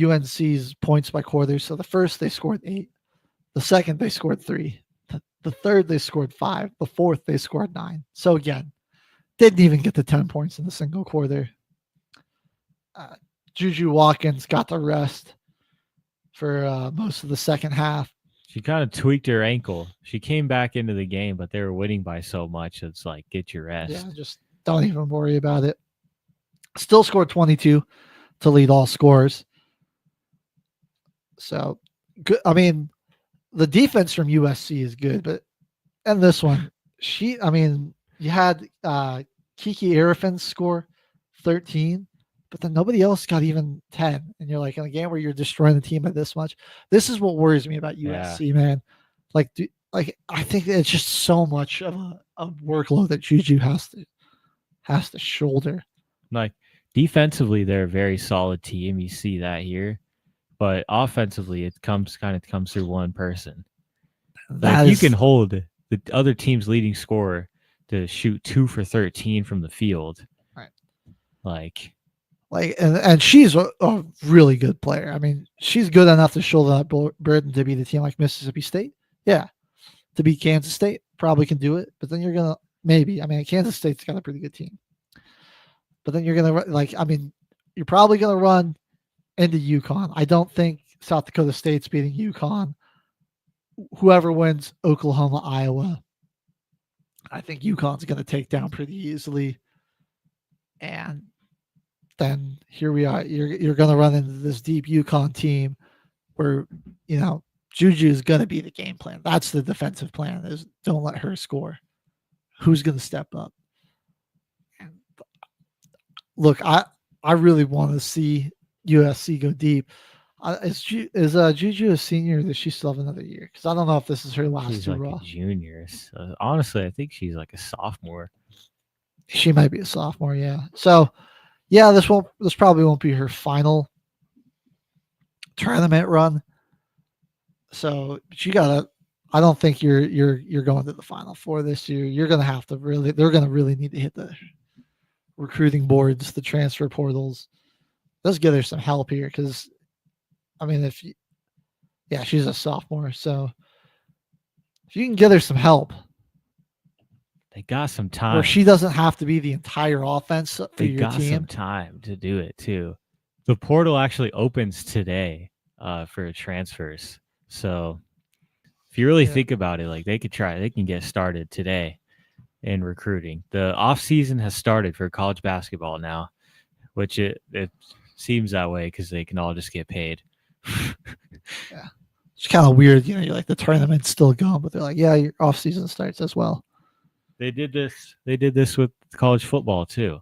UNC's points by quarter. So the first they scored 8. The second they scored 3. The third they scored 5. The fourth they scored 9. So again, didn't even get to 10 points in the single quarter. Juju Watkins got the rest for most of the second half. She kind of tweaked her ankle. She came back into the game, but they were winning by so much. It's like, get your rest. Yeah, just don't even worry about it. Still scored 22 to lead all scores. So, good. I mean, the defense from USC is good, but and this one, you had Kiki Arifin score 13, but then nobody else got even 10. And you're like, in a game where you're destroying the team by this much, this is what worries me about USC, man. Like, I think it's just so much of a workload that Juju has to shoulder. Like, defensively, they're a very solid team. You see that here. But offensively, it comes through one person. Like, you can hold the other team's leading scorer to shoot 2 for 13 from the field. Right. And she's a really good player. I mean, she's good enough to shoulder that burden to beat a team like Mississippi State. Yeah. To beat Kansas State, probably can do it. But then you're going to maybe. I mean, Kansas State's got a pretty good team. But then you're going to, you're probably going to run into UConn. I don't think South Dakota State's beating UConn. Whoever wins Oklahoma, Iowa, I think UConn's going to take down pretty easily. And then here we are. You're going to run into this deep UConn team where, Juju is going to be the game plan. That's the defensive plan, is don't let her score. Who's going to step up? And look, I really want to see USC go deep. Is Juju a senior, or does she still have another year? Because I don't know if this is her last She's like hurrah. a junior. So honestly, I think she's like a sophomore. She might be a sophomore, yeah. So, yeah, this probably won't be her final tournament run. So, but you gotta. I don't think you're going to the Final Four this year. You're gonna have to really. They're gonna really need to hit the recruiting boards, the transfer portals. Let's get her some help here, because, I mean, she's a sophomore, so if you can get her some help, they got some time where she doesn't have to be the entire offense for they your got team. some time to do it too. The portal actually opens today for transfers. So if you really think about it, like they can get started today in recruiting. The off season has started for college basketball now, which it seems that way because they can all just get paid. Yeah, it's kind of weird. You're like, the tournament's still going, but they're like, yeah, your off season starts as well. They did this with college football too.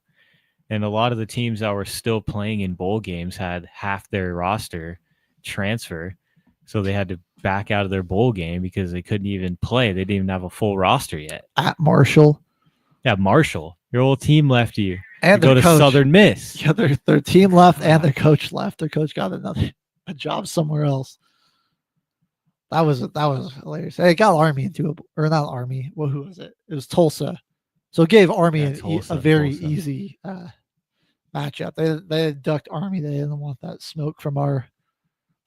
And a lot of the teams that were still playing in bowl games had half their roster transfer. So they had to back out of their bowl game because they couldn't even play. They didn't even have a full roster yet. At Marshall. Yeah, Marshall. Your whole team left you. And to go to coach. Southern Miss. Yeah, their team left and their coach left. Their coach got a job somewhere else. That was hilarious. Hey, it got Army into it, or not Army. Well, who was it? It was Tulsa. So it gave Army a very easy matchup. They ducked Army. They didn't want that smoke from our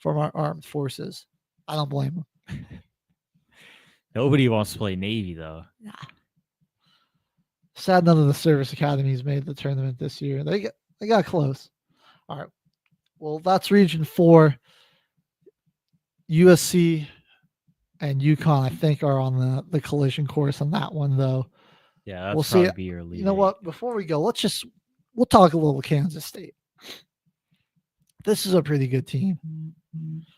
armed forces. I don't blame them. Nobody wants to play Navy though. Nah. Sad none of the service academies made the tournament this year. They got close. All right. Well, that's Region 4. USC and UConn, I think, are on the collision course on that one, though. Yeah, that's probably be your lead. You know what? Before we go, we'll talk a little Kansas State. This is a pretty good team.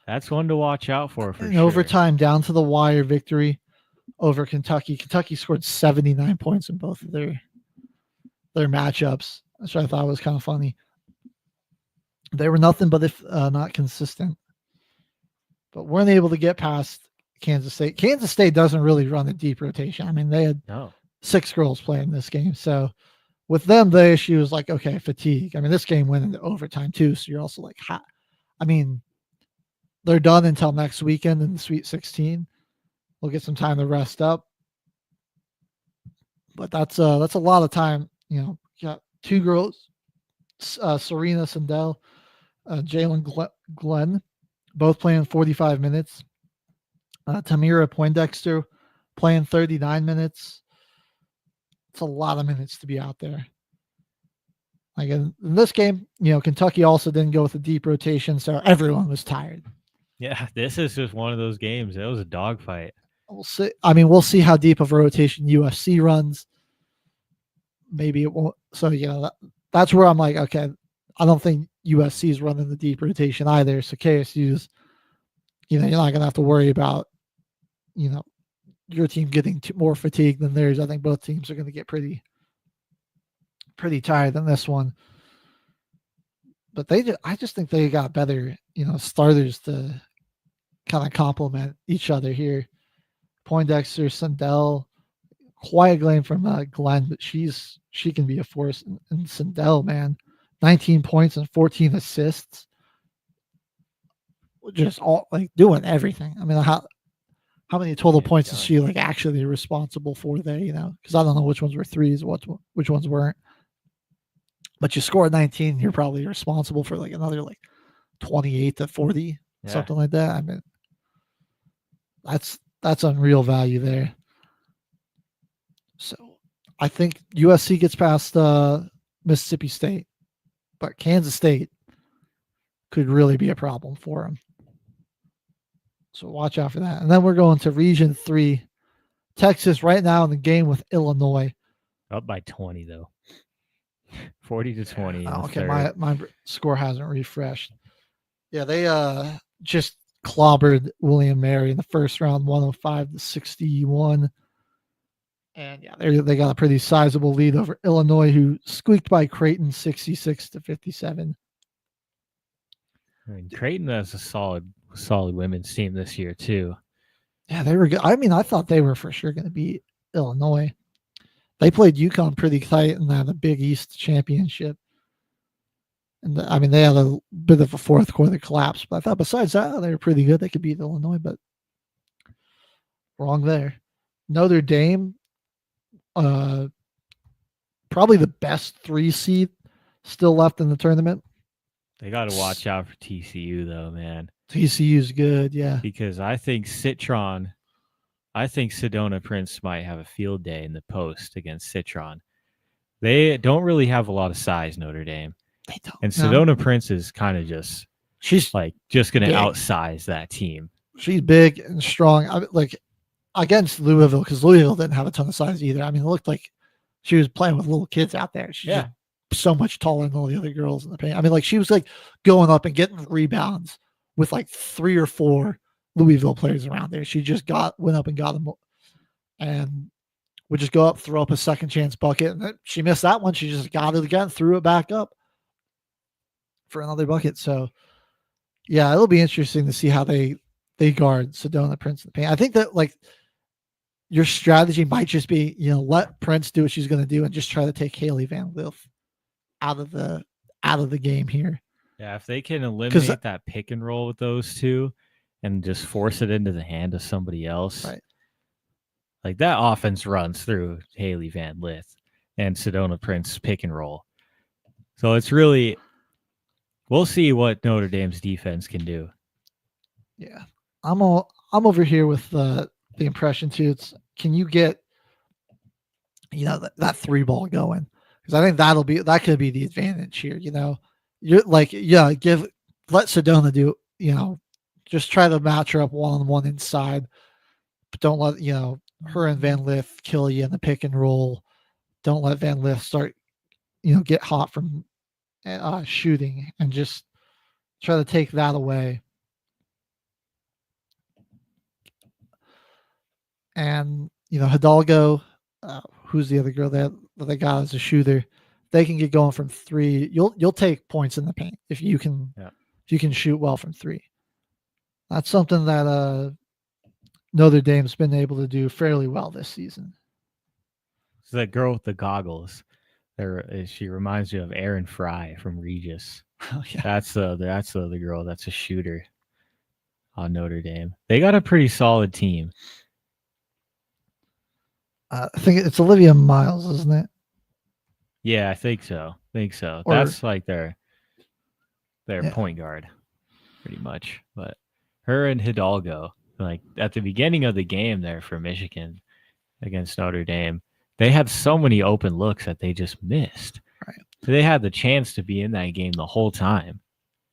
That's one to watch out for In sure. overtime, down to the wire victory over Kentucky. Kentucky scored 79 points in both of their matchups, which I thought was kind of funny. They were nothing but if not consistent, but weren't able to get past Kansas State. Kansas State doesn't really run a deep rotation. I mean, they had 6 girls playing this game. So with them, the issue is like, okay, fatigue. I mean, this game went into overtime too. So you're also like, I mean, they're done until next weekend in the Sweet 16. We'll get some time to rest up. But that's a lot of time. You got 2 girls, Serena Sandell, Jalen Glenn, both playing 45 minutes. Tamira Poindexter playing 39 minutes. It's a lot of minutes to be out there. Like in this game, Kentucky also didn't go with a deep rotation, so everyone was tired. Yeah, this is just one of those games. It was a dogfight. We'll see. I mean, we'll see how deep of a rotation USC runs. Maybe it won't. So, that's where I'm like, okay, I don't think USC is running the deep rotation either. So KSU's, you're not going to have to worry about, your team getting more fatigued than theirs. I think both teams are going to get pretty tired than this one. But I just think they got better, starters to kind of complement each other here. Poindexter, Sandell, quiet game from Glenn, but she can be a force. And Sandell, man, 19 points and 14 assists, just all like doing everything. I mean, how many total points is she like actually responsible for there? Because I don't know which ones were threes, which ones weren't. But you scored 19, you're probably responsible for like another like 28 to 40, something like that. I mean, that's unreal value there. So I think USC gets past Mississippi State, but Kansas State could really be a problem for them. So watch out for that. And then we're going to Region 3. Texas right now in the game with Illinois. Up by 20, though. 40-20. Oh, okay, my score hasn't refreshed. Yeah, they just clobbered William Mary in the first round, 105-61. And yeah, they got a pretty sizable lead over Illinois, who squeaked by Creighton 66-57. I mean, Creighton has a solid women's team this year too. Yeah, they were good. I mean, I thought they were for sure going to beat Illinois. They played UConn pretty tight in the Big East championship. And I mean, they had a bit of a fourth quarter collapse, but I thought besides that, they were pretty good. They could beat Illinois, but wrong there. Notre Dame, probably the best 3 seed still left in the tournament. They got to watch out for TCU though, man. TCU's good, yeah. Because I think Sedona Prince might have a field day in the post against Citron. They don't really have a lot of size, Notre Dame. They don't. And Sedona Prince is kind of just going to outsize that team. She's big and strong. Against Louisville, because Louisville didn't have a ton of size either. I mean, it looked like she was playing with little kids out there. She's just so much taller than all the other girls in the paint. I mean, she was going up and getting rebounds with 3 or 4 Louisville players around there. She just went up and got them, and would just go up, throw up a second chance bucket. And she missed that one. She just got it again, threw it back up for another bucket. So yeah, it'll be interesting to see how they guard Sedona Prince in the paint. I think that your strategy might just be, let Prince do what she's going to do and just try to take Haley Van Lith out of the game here. Yeah, if they can eliminate that pick and roll with those two and just force it into the hand of somebody else, right? That offense runs through Haley Van Lith and Sedona Prince pick and roll. So it's really, we'll see what Notre Dame's defense can do. Yeah, I'm over here with the impression too. Can you get that 3 ball going? Because I think that could be the advantage here. You're let Sedona do. Just try to match her up 1-on-1 inside, but don't let her and Van Lith kill you in the pick and roll. Don't let Van Lith start get hot from shooting, and just try to take that away. And Hidalgo, who's the other girl that they got as a shooter, they can get going from 3. You'll take points in the paint if you can shoot well from 3. That's something that Notre Dame's been able to do fairly well this season. So that girl with the goggles, she reminds you of Erin Fry from Regis. Oh, yeah. That's the other girl that's a shooter on Notre Dame. They got a pretty solid team. I think it's Olivia Miles, isn't it? Yeah, I think so. Or, that's their point guard, pretty much. But her and Hidalgo, at the beginning of the game there for Michigan against Notre Dame, they had so many open looks that they just missed. Right. They had the chance to be in that game the whole time.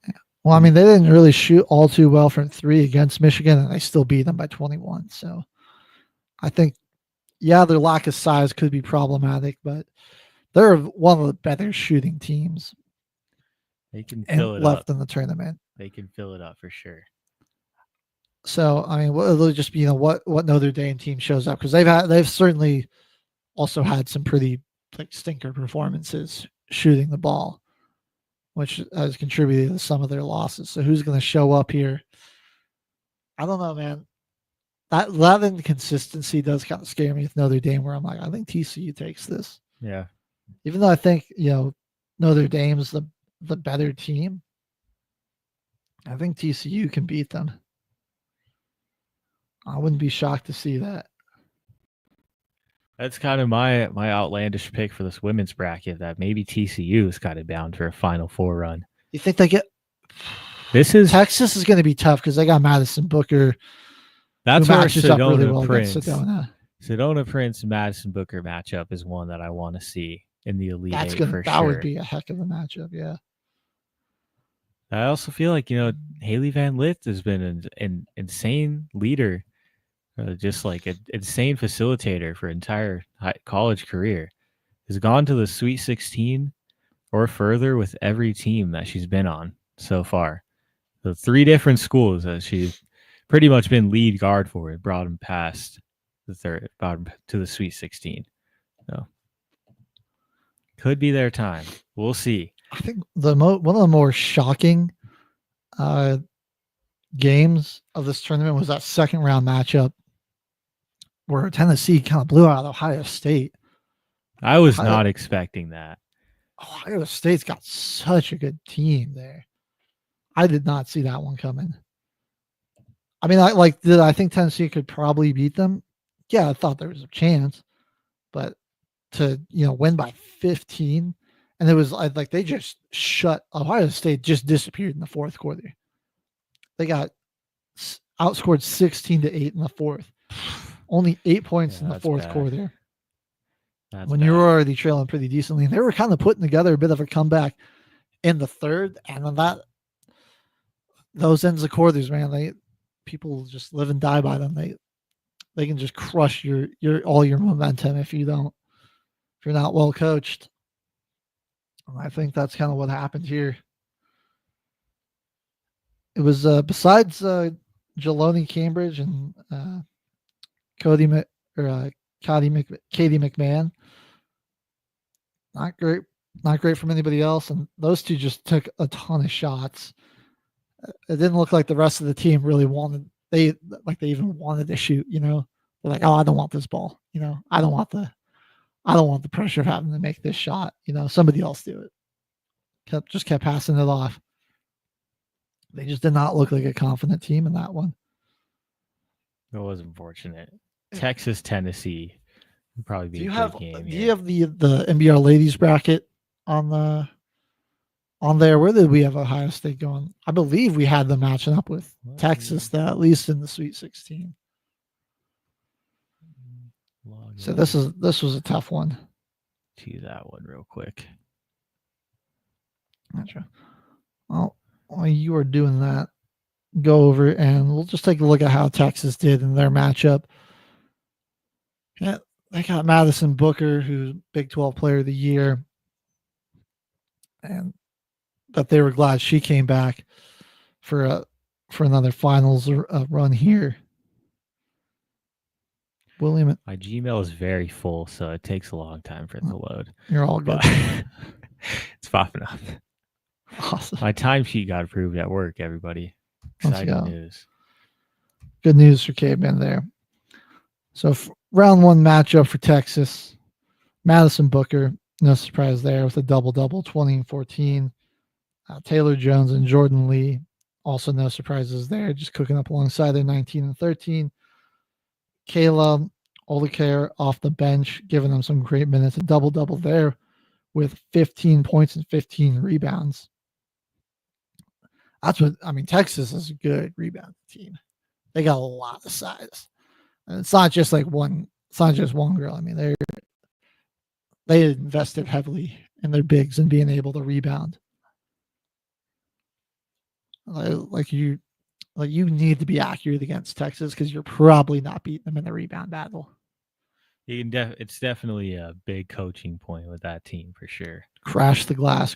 Yeah. Well, I mean, they didn't really shoot all too well from 3 against Michigan, and they still beat them by 21. So I think, their lack of size could be problematic, but they're one of the better shooting teams. They can fill it left up in the tournament. They can fill it up for sure. So I mean, it'll just be what Notre Dame team shows up, because they've certainly also had some pretty stinker performances shooting the ball, which has contributed to some of their losses. So who's going to show up here? I don't know, man. That inconsistency does kind of scare me with Notre Dame, where I'm like, I think TCU takes this. Yeah. Even though I think, Notre Dame's the better team, I think TCU can beat them. I wouldn't be shocked to see that. That's kind of my outlandish pick for this women's bracket, that maybe TCU is kind of bound for a Final Four run. You think they get? Texas is going to be tough because they got Madison Booker. That's where Sedona really well Prince. Sedona Prince Madison Booker matchup is one that I want to see in the Elite Eight for sure. That would be a heck of a matchup, yeah. I also feel like Haley Van Lith has been an insane leader, just an insane facilitator for entire college career. Has gone to the Sweet 16 or further with every team that she's been on so far. The 3 different schools that she's pretty much been lead guard for it brought them past brought them to the Sweet 16. So could be their time. We'll see. I think one of the more shocking games of this tournament was that second round matchup where Tennessee kind of blew out Ohio State. I was not expecting that. Ohio State's got such a good team there. I did not see that one coming. I mean, did I think Tennessee could probably beat them? Yeah, I thought there was a chance, but to win by 15, and it was like they just shut Ohio State, just disappeared in the fourth quarter. They got outscored 16-8 in the fourth. Only 8 points in the fourth quarter. When you were already trailing pretty decently, and they were kind of putting together a bit of a comeback in the third, and then those ends of quarters, man, people just live and die by them. They can just crush your all your momentum if you're not well coached. And I think that's kind of what happened here. It was besides Jeloni Cambridge and Katie McMahon. Not great from anybody else, and those two just took a ton of shots. It didn't look like the rest of the team really wanted. They even wanted to shoot. They're like, oh, I don't want this ball. I don't want the pressure of having to make this shot. Somebody else do it. Kept passing it off. They just did not look like a confident team in that one. It was unfortunate. Texas, Tennessee would probably be a good game. Do you have the NBR ladies bracket on there? Where did we have Ohio State going? I believe we had them matching up with Texas, at least in the Sweet 16. So this was a tough one. To that one real quick. Gotcha. Well, while you are doing that, go over and we'll just take a look at how Texas did in their matchup. Yeah, they got Madison Booker, who's Big 12 Player of the Year, and that they were glad she came back for another finals run here. William, my Gmail is very full, so it takes a long time for it to load. You're all good. It's popping up. Awesome. My timesheet got approved at work, everybody. Exciting news. Good news for Caveman there. So round 1 matchup for Texas. Madison Booker, no surprise there with a double-double, 20 and 14. Taylor Jones and Jordan Lee, also no surprises there, just cooking up alongside their 19 and 13. Kayla Olikar off the bench, giving them some great minutes, a double-double there with 15 points and 15 rebounds. Texas is a good rebound team. They got a lot of size. And it's not just one girl. They invested heavily in their bigs and being able to rebound. You need to be accurate against Texas because you're probably not beating them in the rebound battle. It's definitely a big coaching point with that team for sure. Crash the glass.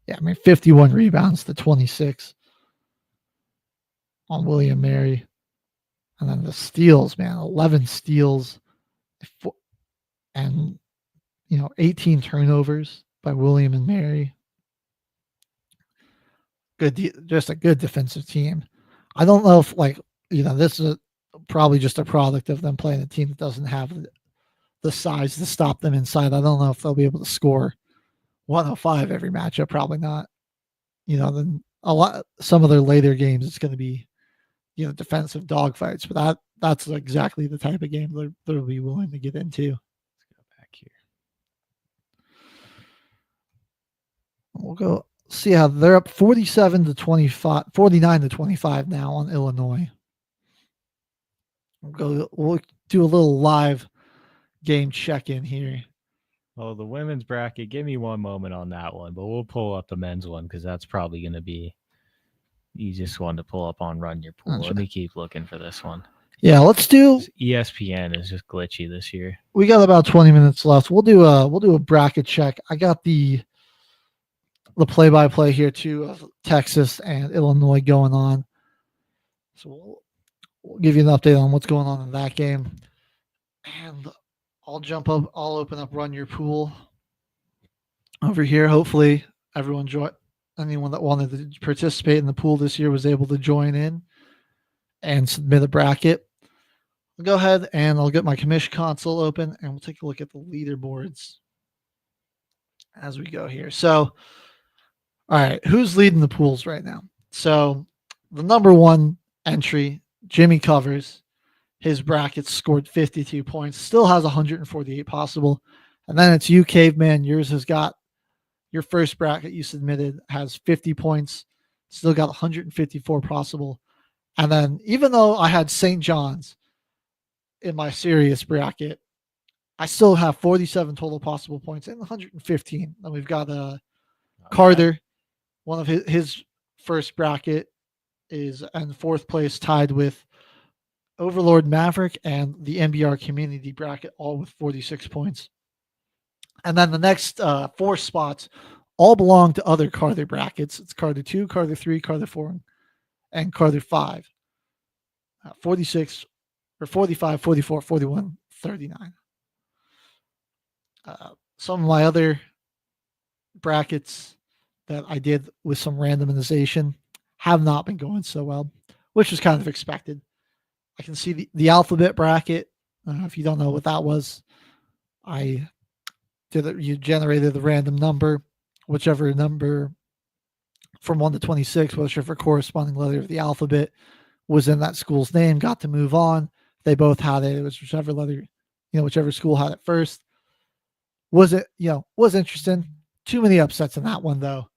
Yeah, 51 rebounds to 26 on William Mary. And then the steals, man, 11 steals and 18 turnovers by William and Mary. Just a good defensive team. I don't know if this is probably just a product of them playing a team that doesn't have the size to stop them inside. I don't know if they'll be able to score 105 every matchup. Probably not. Then some of their later games, it's going to be, defensive dogfights. But that's exactly the type of game they'll be willing to get into. Let's go back here. We'll go see how they're up 49 to 25 now on Illinois. We'll do a little live game check-in here. Well, the women's bracket, give me one moment on that one, but we'll pull up the men's one because that's probably going to be the easiest one to pull up on Run Your Pool. Let me keep looking for this one. Yeah, let's do. ESPN is just glitchy this year. We got about 20 minutes left. We'll do a bracket check. I got the play-by-play here too of Texas and Illinois going on. So we'll give you an update on what's going on in that game. And I'll jump up. I'll open up Run Your Pool over here. Hopefully, anyone that wanted to participate in the pool this year was able to join in and submit a bracket. I'll go ahead and I'll get my commission console open and we'll take a look at the leaderboards as we go here. So, all right, who's leading the pools right now? So, the number one entry, Jimmy Covers. His bracket scored 52 points, still has 148 possible. And then it's you, Caveman. Yours has got your first bracket you submitted has 50 points, still got 154 possible. And then even though I had St. John's in my serious bracket, I still have 47 total possible points and 115. Then we've got Carter. One of his first bracket is in fourth place, tied with Overlord Maverick and the NBR community bracket, all with 46 points. And then the next 4 spots all belong to other Carter brackets. It's Carter 2, Carter 3, Carter 4, and Carter 5. 46 or 45, 44, 41, 39. Some of my other brackets that I did with some randomization have not been going so well, which was kind of expected. I can see the alphabet bracket. If you don't know what that was, I did it. You generated the random number, whichever number from 1 to 26, whichever corresponding letter of the alphabet was in that school's name, got to move on. They both had it. It was whichever letter, whichever school had it first. Was interesting. Too many upsets in that one, though.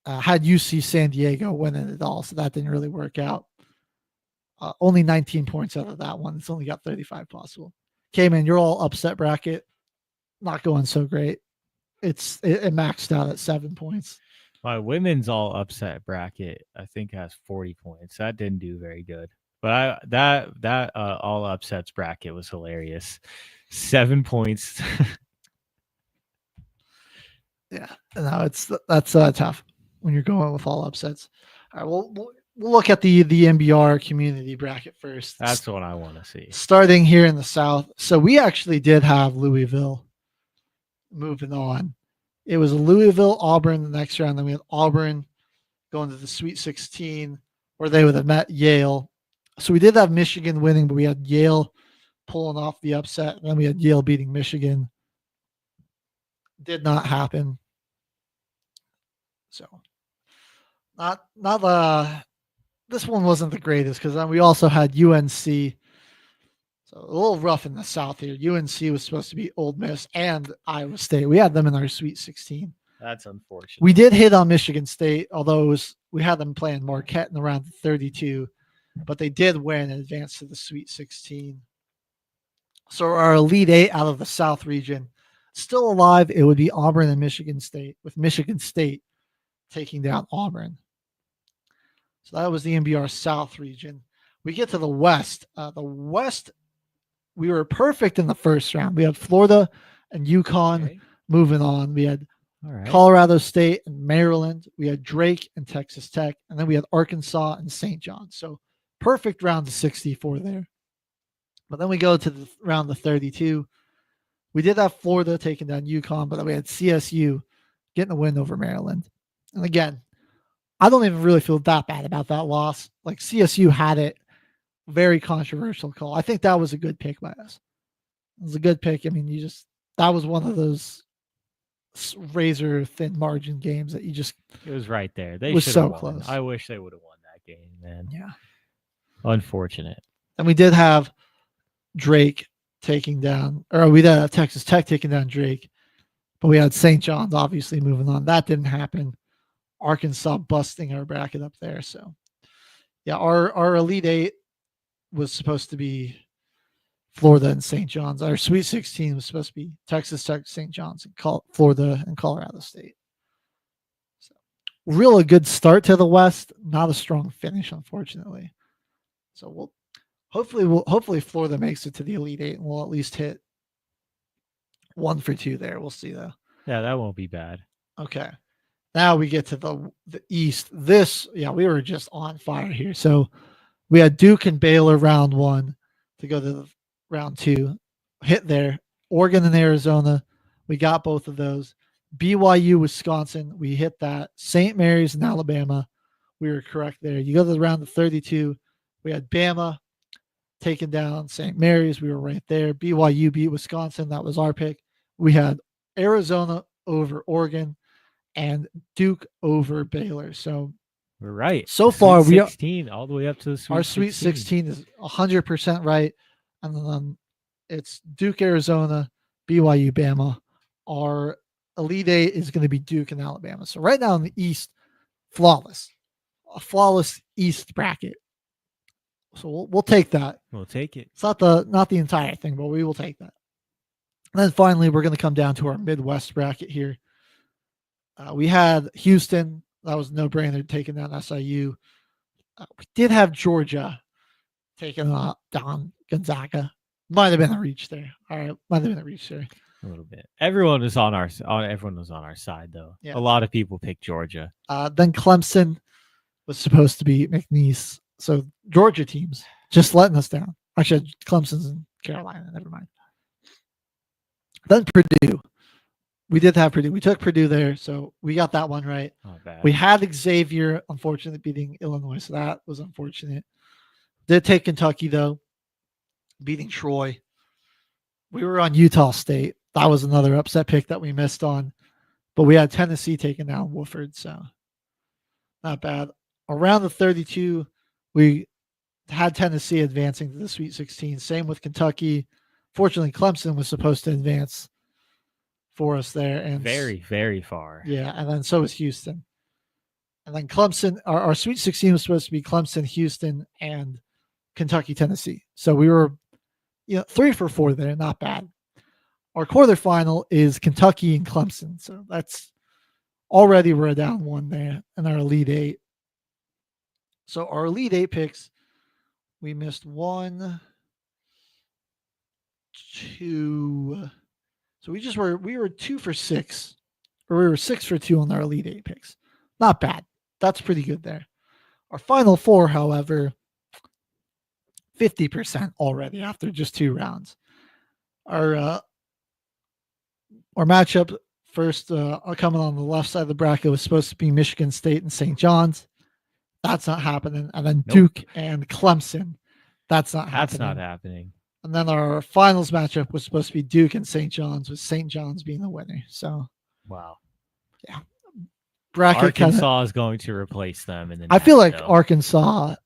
Had UC San Diego winning it all, so that didn't really work out. Only 19 points out of that one. It's only got 35 possible. Caveman, you're all upset bracket. Not going so great. It maxed out at 7 points. My women's all upset bracket, I think, has 40 points. That didn't do very good. But that all upsets bracket was hilarious. 7 points. Yeah, no, that's tough when you're going with all upsets. All right, we'll look at the NBR community bracket first. That's what I want to see. Starting here in the South. So we actually did have Louisville moving on. It was Louisville, Auburn the next round. Then we had Auburn going to the Sweet 16 where they would have met Yale. So we did have Michigan winning, but we had Yale pulling off the upset. And then we had Yale beating Michigan. Did not happen. So this one wasn't the greatest because then we also had UNC. So a little rough in the South here. UNC was supposed to be Ole Miss and Iowa State. We had them in our Sweet 16. That's unfortunate. We did hit on Michigan State, although we had them playing Marquette in the round of 32, but they did win and advance to the Sweet 16. So our Elite 8 out of the South region, still alive, it would be Auburn and Michigan State, with Michigan State taking down Auburn. So that was the NBR South region. We get to the West. The West, we were perfect in the first round. We had Florida and UConn moving on. We had Colorado State and Maryland. We had Drake and Texas Tech. And then we had Arkansas and St. John's. So perfect round of 64 there. But then we go to the round of 32. We did have Florida taking down UConn, but then we had CSU getting a win over Maryland. And again, I don't even really feel that bad about that loss. Like CSU had it. Very controversial call. I think that was a good pick by us. It was a good pick. I mean, that was one of those razor thin margin games that it was right there. They was so won. close. I wish they would have won that game, man. Yeah. Unfortunate. And we did have Drake taking down, or we did have Texas Tech taking down Drake, but we had St. John's obviously moving on. That didn't happen. Arkansas busting our bracket up there. So yeah, our Elite 8 was supposed to be Florida and St. John's. Our Sweet 16 was supposed to be Texas Tech, St. John's, and Florida and Colorado State. So really good start to the West, not a strong finish, unfortunately. So Hopefully Florida makes it to the Elite Eight, and we'll at least hit 1 for 2 there. We'll see though. Yeah, that won't be bad. Okay. Now we get to the East. We were just on fire here. So we had Duke and Baylor round 1 to go to the round 2. Hit there. Oregon and Arizona. We got both of those. BYU, Wisconsin. We hit that. St. Mary's and Alabama. We were correct there. You go to the round of 32. We had Bama taking down St. Mary's. We were right there. BYU beat Wisconsin. That was our pick. We had Arizona over Oregon and Duke over Baylor. So we're right. So far, we 16 all the way up to the our Sweet 16 is 100% right, and then it's Duke, Arizona, BYU, Bama. Our Elite Eight is going to be Duke and Alabama. So right now in the East, a flawless East bracket. So we'll take that. We'll take it. It's not the entire thing, but we will take that. And then finally, we're going to come down to our Midwest bracket here. We had Houston. That was no brainer taking down SIU. We did have Georgia taking down Gonzaga. Might have been a reach there. All right, might have been a reach there. A little bit. Everyone was on our side though. Yeah. A lot of people picked Georgia. Then Clemson was supposed to beat McNeese. So Georgia teams just letting us down. Actually, Clemson's in Carolina. Never mind. Then Purdue. We did have Purdue. We took Purdue there, so we got that one right. Not bad. We had Xavier, unfortunately, beating Illinois, so that was unfortunate. Did take Kentucky, though, beating Troy. We were on Utah State. That was another upset pick that we missed on. But we had Tennessee taking down Wofford, so not bad. Around the 32, we had Tennessee advancing to the Sweet 16. Same with Kentucky. Fortunately, Clemson was supposed to advance for us there, and very, very far. Yeah, and then so was Houston. And then Clemson, our Sweet 16 was supposed to be Clemson, Houston, and Kentucky, Tennessee. So we were 3 for 4 there, not bad. Our quarterfinal is Kentucky and Clemson. So that's already we're down 1 there in our Elite Eight. So our Elite Eight picks, we missed 1, 2. So we were 2 for 6, or we were 6 for 2 on our Elite Eight picks. Not bad. That's pretty good there. Our Final Four, however, 50% already after just 2 rounds. Our matchup first coming on the left side of the bracket was supposed to be Michigan State and St. John's. That's not happening. And then Duke and Clemson. That's not happening. And then our finals matchup was supposed to be Duke and St. John's, with St. John's being the winner. So, wow. Yeah. Bracket Arkansas is going to replace them. I feel like Arkansas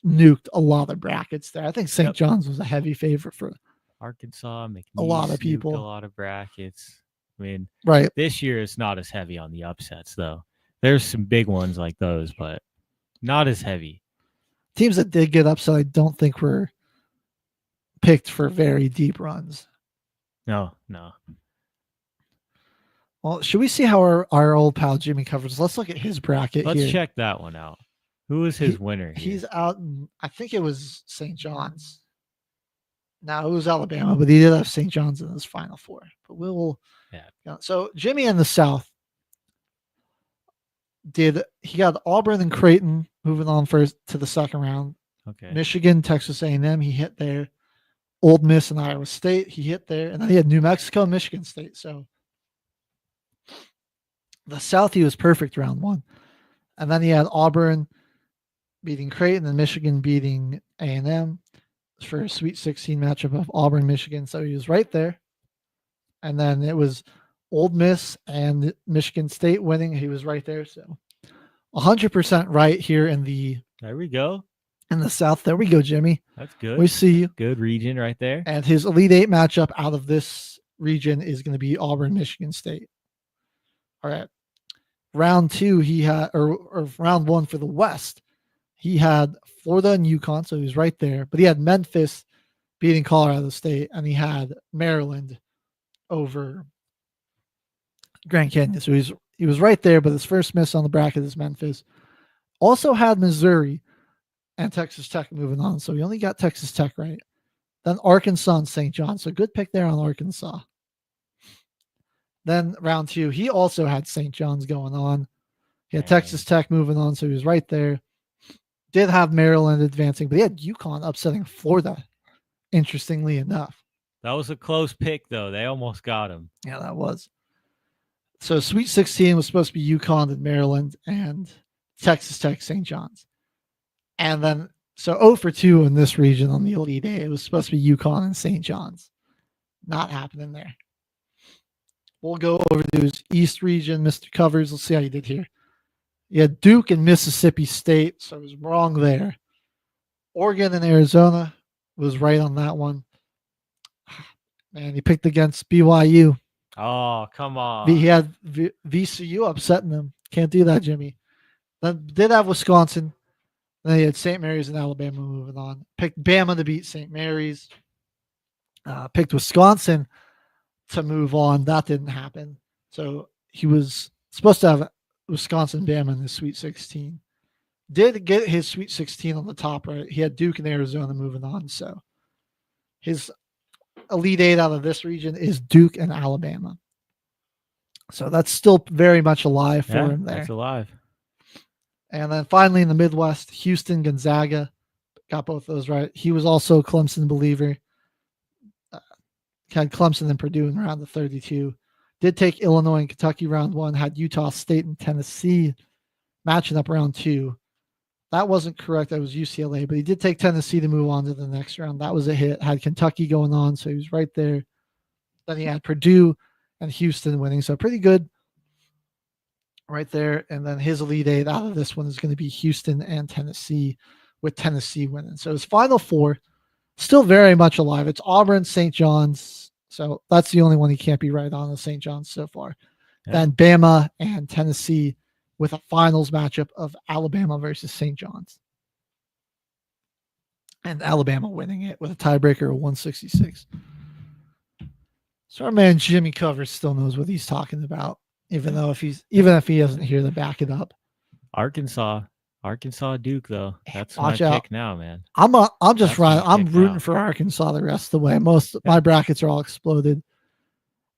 nuked a lot of brackets there. I think St. John's was a heavy favorite for Arkansas, McNeese, a lot of people. A lot of brackets. I mean, right. This year it's not as heavy on the upsets, though. There's some big ones like those, but not as heavy. Teams that did get upset, I don't think were picked for very deep runs. No. Well, should we see how our old pal Jimmy covers? Let's look at his bracket. Let's here. check that one out. Who was his winner? He's out in, I think it was St. John's. No, it was Alabama, but he did have St. John's in his Final Four. But so Jimmy in the South he got Auburn and Creighton moving on first to the second round. Okay. Michigan, Texas A&M, he hit there. Ole Miss and Iowa State, he hit there. And then he had New Mexico and Michigan State. So the South, he was perfect round 1. And then he had Auburn beating Creighton and Michigan beating A&M for a Sweet 16 matchup of Auburn, Michigan. So he was right there. And then it was Ole Miss and Michigan State winning. He was right there. So 100% right here in the... There we go. In the South. There we go, Jimmy. That's good. We see you. Good region right there. And his Elite Eight matchup out of this region is going to be Auburn, Michigan State. All right. Round 2, he had, or round 1 for the West, he had Florida and UConn, so he was right there. But he had Memphis beating Colorado State, and he had Maryland over Grand Canyon. So he was right there, but his first miss on the bracket is Memphis. Also had Missouri and Texas Tech moving on. So we only got Texas Tech right. Then Arkansas and St. John. So good pick there on Arkansas. Then round 2, he also had St. John's going on. He had Texas Tech moving on, so he was right there. Did have Maryland advancing, but he had UConn upsetting Florida, interestingly enough. That was a close pick, though. They almost got him. Yeah, that was. So Sweet 16 was supposed to be UConn and Maryland and Texas Tech, St. John's. And then, so 0 for 2 in this region on the Elite Eight. It was supposed to be UConn and St. John's. Not happening there. We'll go over to his East region, Mr. Covers. Let's see how you did here. You had Duke and Mississippi State, so I was wrong there. Oregon and Arizona was right on that one. Man, he picked against BYU. Oh, come on. He had VCU upsetting them. Can't do that, Jimmy. Then did have Wisconsin. Then he had St. Mary's and Alabama moving on. Picked Bama to beat St. Mary's. Picked Wisconsin to move on. That didn't happen. So he was supposed to have Wisconsin, Bama in the Sweet 16. Did get his Sweet 16 on the top right. He had Duke and Arizona moving on. So his Elite Eight out of this region is Duke and Alabama. So that's still very much alive for him there. That's alive. And then finally in the Midwest, Houston, Gonzaga. Got both those right. He was also a Clemson believer. Had Clemson and Purdue in round of 32. Did take Illinois and Kentucky round 1. Had Utah State and Tennessee matching up round 2. That wasn't correct. That was UCLA, but he did take Tennessee to move on to the next round. That was a hit. Had Kentucky going on, so he was right there. Then he had Purdue and Houston winning, so pretty good right there. And then his Elite Eight out of this one is going to be Houston and Tennessee, with Tennessee winning. So his final 4, still very much alive. It's Auburn, St. John's. So that's the only one he can't be right on, the St. John's so far. Yeah. Then Bama and Tennessee with a finals matchup of Alabama versus St. John's. And Alabama winning it with a tiebreaker of 166. So our man Jimmy Covers still knows what he's talking about, even if he doesn't hear the back it up. Arkansas Duke though. That's Watch my out. pick now, man. I'm rooting for Arkansas the rest of the way. My brackets are all exploded.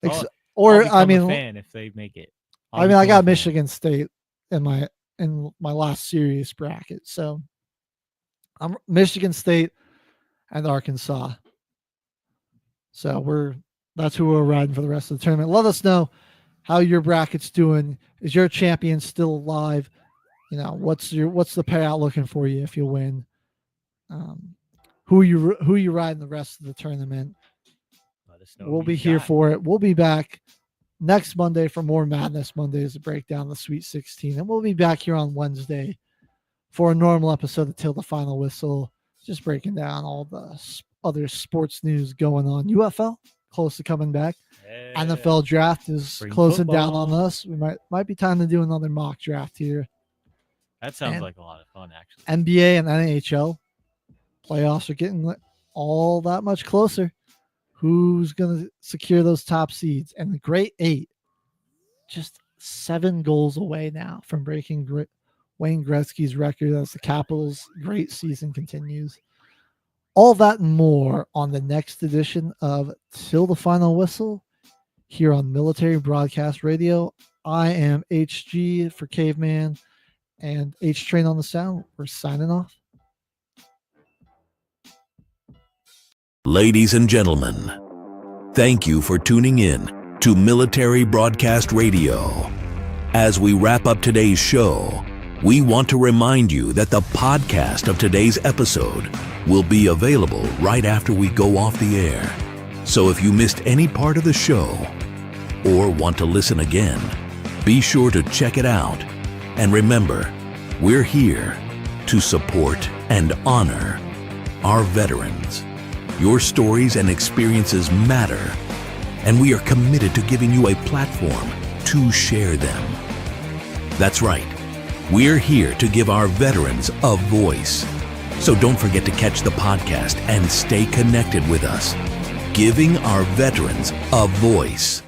I'll become a fan if they make it. I got Michigan State in my last serious bracket. So I'm Michigan State and Arkansas. So that's who we're riding for the rest of the tournament. Let us know how your bracket's doing. Is your champion still alive? You know, what's the payout looking for you if you win? Who you riding the rest of the tournament? Let us know. We'll be here for it. We'll be back next Monday for more Madness Mondays to break down the Sweet 16. And we'll be back here on Wednesday for a normal episode until the final whistle, just breaking down all the other sports news going on. UFL close to coming back. Yeah. NFL draft is closing down on us. We might be time to do another mock draft here. That sounds like a lot of fun, actually. NBA and NHL playoffs are getting all that much closer. Who's going to secure those top seeds? And the Great 8, just 7 goals away now from breaking Wayne Gretzky's record as the Capitals' great season continues. All that and more on the next edition of Till the Final Whistle here on Military Broadcast Radio. I am HG for Caveman and H-Train on the sound. We're signing off. Ladies and gentlemen, thank you for tuning in to Military Broadcast Radio. As we wrap up today's show, we want to remind you that the podcast of today's episode will be available right after we go off the air. So if you missed any part of the show or want to listen again, be sure to check it out. And remember, we're here to support and honor our veterans. Your stories and experiences matter, and we are committed to giving you a platform to share them. That's right. We're here to give our veterans a voice. So don't forget to catch the podcast and stay connected with us. Giving our veterans a voice.